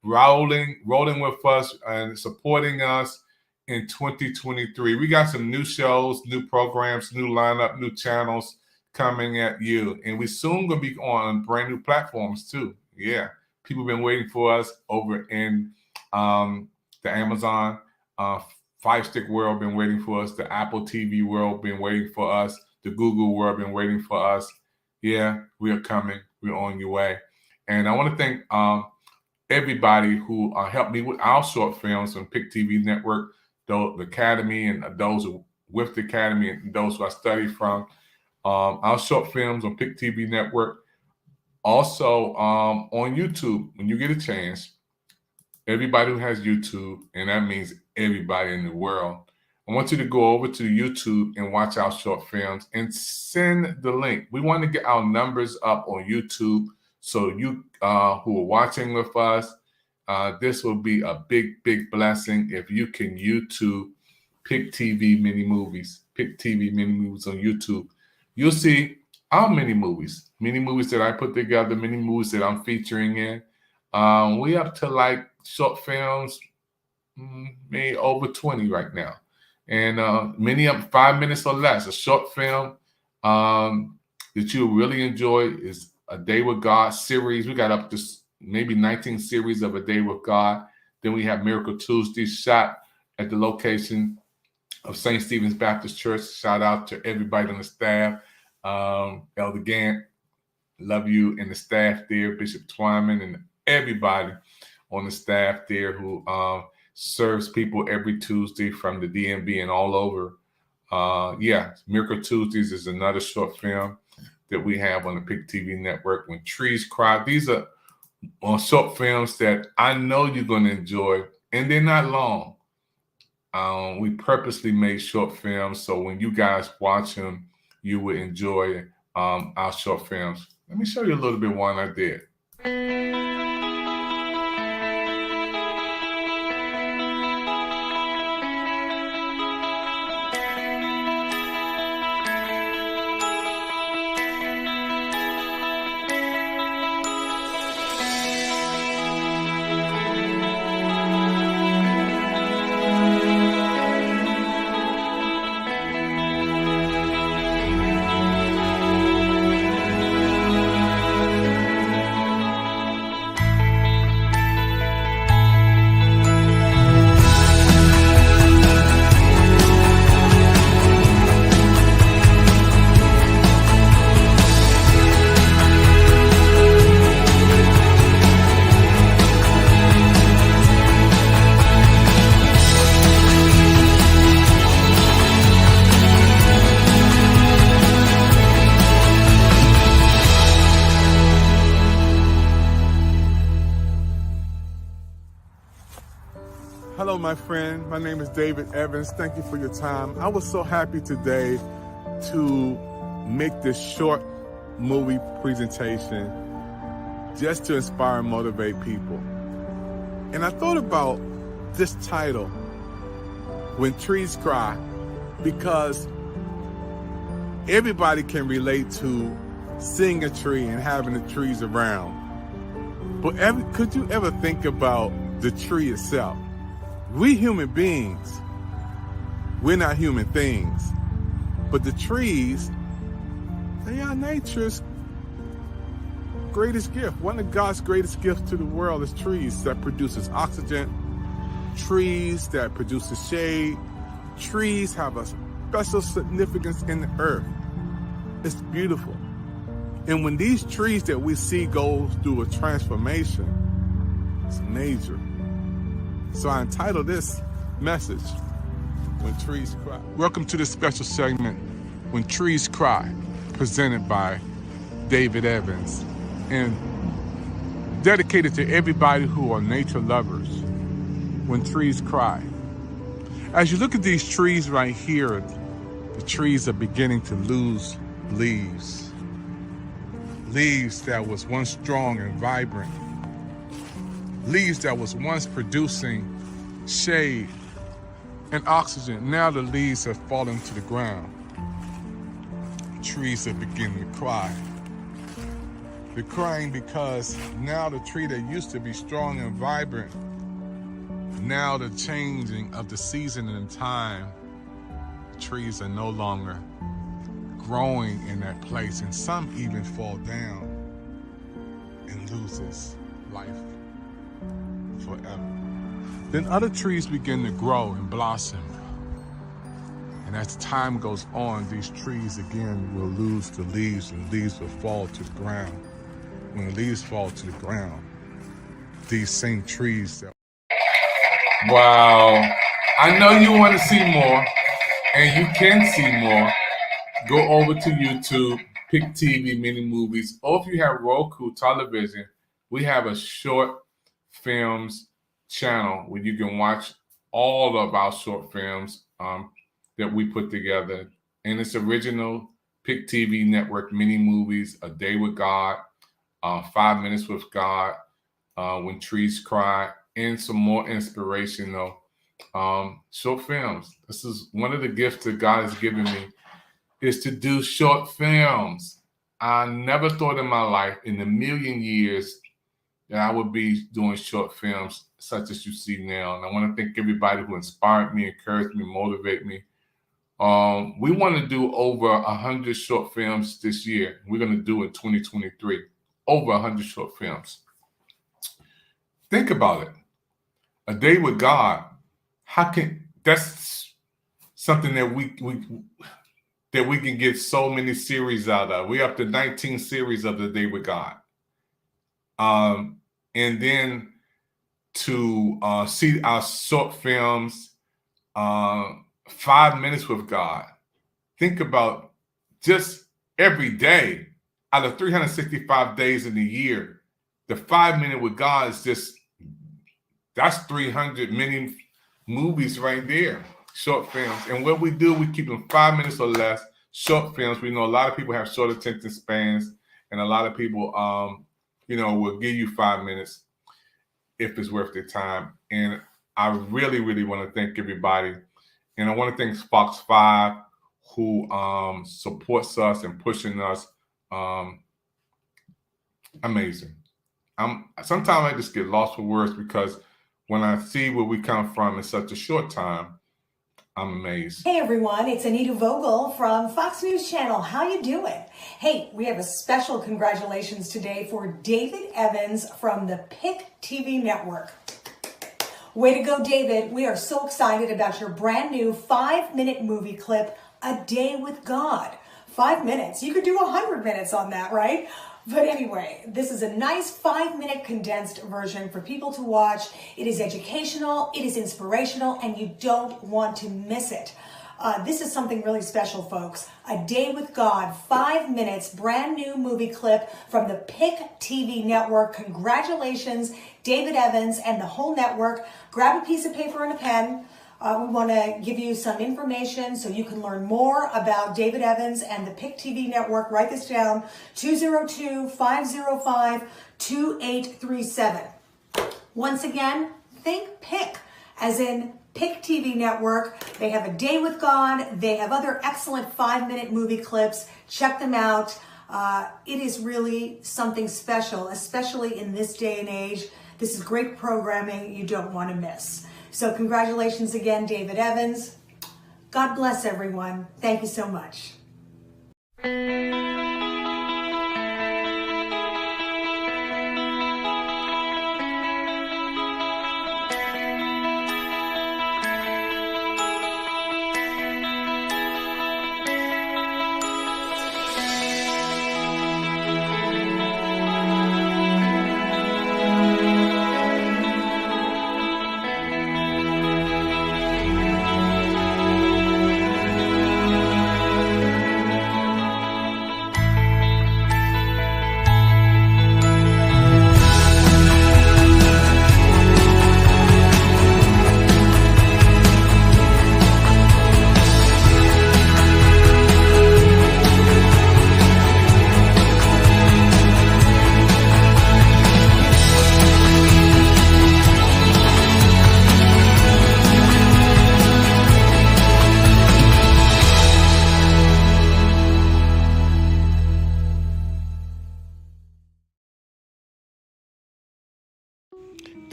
Speaker 12: rolling with us and supporting us in 2023. We got some new shows, new programs, new lineup, new channels coming at you. And we soon going to be on brand new platforms too. Yeah, people have been waiting for us over in the Amazon Fire Stick world been waiting for us. The Apple TV world been waiting for us. The Google world been waiting for us. Yeah, we are coming. We're on your way. And I want to thank everybody who helped me with our short films on Pick TV Network, the Academy, and those who with the Academy and those who I studied from. Our short films on Pick TV Network. Also on YouTube, when you get a chance, everybody who has YouTube, and that means everybody in the world, I want you to go over to YouTube and watch our short films and send the link. We want to get our numbers up on YouTube. So you who are watching with us, this will be a big, big blessing if you can YouTube Pick TV Mini Movies. Pick TV Mini Movies on YouTube. You'll see our mini movies that I put together, mini movies that I'm featuring in. We up to like short films, maybe over 20 right now. And many up 5 minutes or less. A short film that you'll really enjoy is A Day with God series. We got up to maybe 19 series of A Day with God. Then we have Miracle Tuesday shot at the location of St. Stephen's Baptist Church. Shout out to everybody on the staff. Elder Gant, love you, and the staff there, Bishop Twyman, and everybody on the staff there who serves people every Tuesday from the DMV and all over. Miracle Tuesdays is another short film that we have on the Pick TV network. When Trees Cry. These are short films that I know you're going to enjoy, and they're not long. We purposely made short films so when you guys watch them, you will enjoy our short films. Let me show you a little bit one I did.
Speaker 20: Hello, my friend. My name is David Evans. Thank you for your time. I was so happy today to make this short movie presentation just to inspire and motivate people. And I thought about this title, When Trees Cry, because everybody can relate to seeing a tree and having the trees around. But could you ever think about the tree itself? We human beings, we're not human things, but the trees, they are nature's greatest gift. One of God's greatest gifts to the world is trees that produces oxygen, trees that produces shade. Trees have a special significance in the earth. It's beautiful. And when these trees that we see go through a transformation, it's major. So I entitled this message, When Trees Cry. Welcome to this special segment, When Trees Cry, presented by David Evans, and dedicated to everybody who are nature lovers, When Trees Cry. As you look at these trees right here, the trees are beginning to lose leaves. Leaves that was once strong and vibrant. Leaves that was once producing shade and oxygen. Now the leaves have fallen to the ground. Trees are beginning to cry. They're crying because now the tree that used to be strong and vibrant, now the changing of the season and time, the trees are no longer growing in that place, and some even fall down and loses life forever. Then other trees begin to grow and blossom. And as time goes on, these trees again will lose the leaves, and leaves will fall to the ground. When the leaves fall to the ground, these same trees that...
Speaker 12: Wow. I know you want to see more, and you can see more. Go over to YouTube, Pick TV Mini Movies, or if you have Roku television, we have a short films channel where you can watch all of our short films that we put together. And it's original Pick TV Network mini movies, A Day with God, 5 Minutes with God, When Trees Cry, and some more inspirational short films. This is one of the gifts that God has given me, is to do short films. I never thought in my life, in a million years, that I would be doing short films such as you see now. And I want to thank everybody who inspired me, encouraged me, motivated me. We want to do over 100 short films this year. We're going to do in 2023, over 100 short films. Think about it. A Day with God. That's something that we can get so many series out of. We're up to 19 series of The Day with God. And then to see our short films, 5 Minutes with God. Think about just every day out of 365 days in the year, the 5 minute with God is that's 300 mini movies right there, short films. And what we do, we keep them 5 minutes or less, short films. We know a lot of people have short attention spans, and a lot of people, will give you 5 minutes if it's worth their time. And I really, really want to thank everybody. And I want to thank Fox 5, who supports us and pushing us. Amazing. Sometimes I just get lost for words, because when I see where we come from in such a short time, I'm amazed.
Speaker 17: Hey everyone, it's Anita Vogel from Fox News Channel. How you doing? Hey, we have a special congratulations today for David Evans from the Pick TV Network. Way to go, David. We are so excited about your brand new 5-minute movie clip, A Day with God. 5 minutes. You could do 100 minutes on that, right? But anyway, this is a nice 5-minute condensed version for people to watch. It is educational, it is inspirational, and you don't want to miss it. This is something really special, folks. A Day with God, 5 minutes, brand new movie clip from the Pick TV Network. Congratulations, David Evans and the whole network. Grab a piece of paper and a pen. We want to give you some information so you can learn more about David Evans and the Pick TV Network. Write this down, 202-505-2837. Once again, think Pick, as in Pick TV Network. They have A Day with God. They have other excellent 5-minute movie clips. Check them out. It is really something special, especially in this day and age. This is great programming you don't want to miss. So congratulations again, David Evans. God bless everyone. Thank you so much.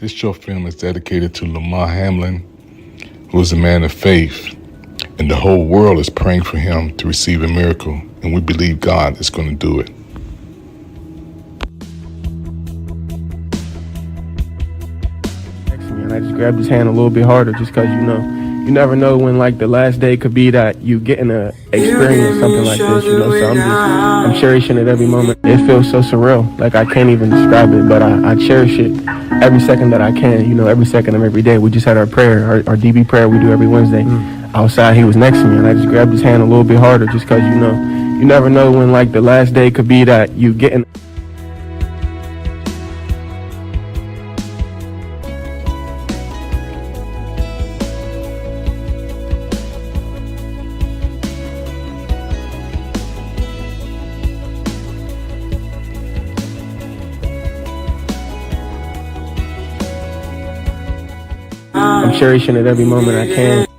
Speaker 16: This short film is dedicated to Lamar Hamlin, who is a man of faith, and the whole world is praying for him to receive a miracle, and we believe God is going to do it.
Speaker 18: And I just grabbed his hand a little bit harder, just because, you never know when the last day could be that you getting to experience something like this, so I'm cherishing it every moment. It feels so surreal, I can't even describe it, but I cherish it every second that I can, every second of every day. We just had our prayer, our DB prayer we do every Wednesday. Outside, he was next to me, and I just grabbed his hand a little bit harder, just because, you never know when the last day could be that you getting I'm cherishing it every moment I can.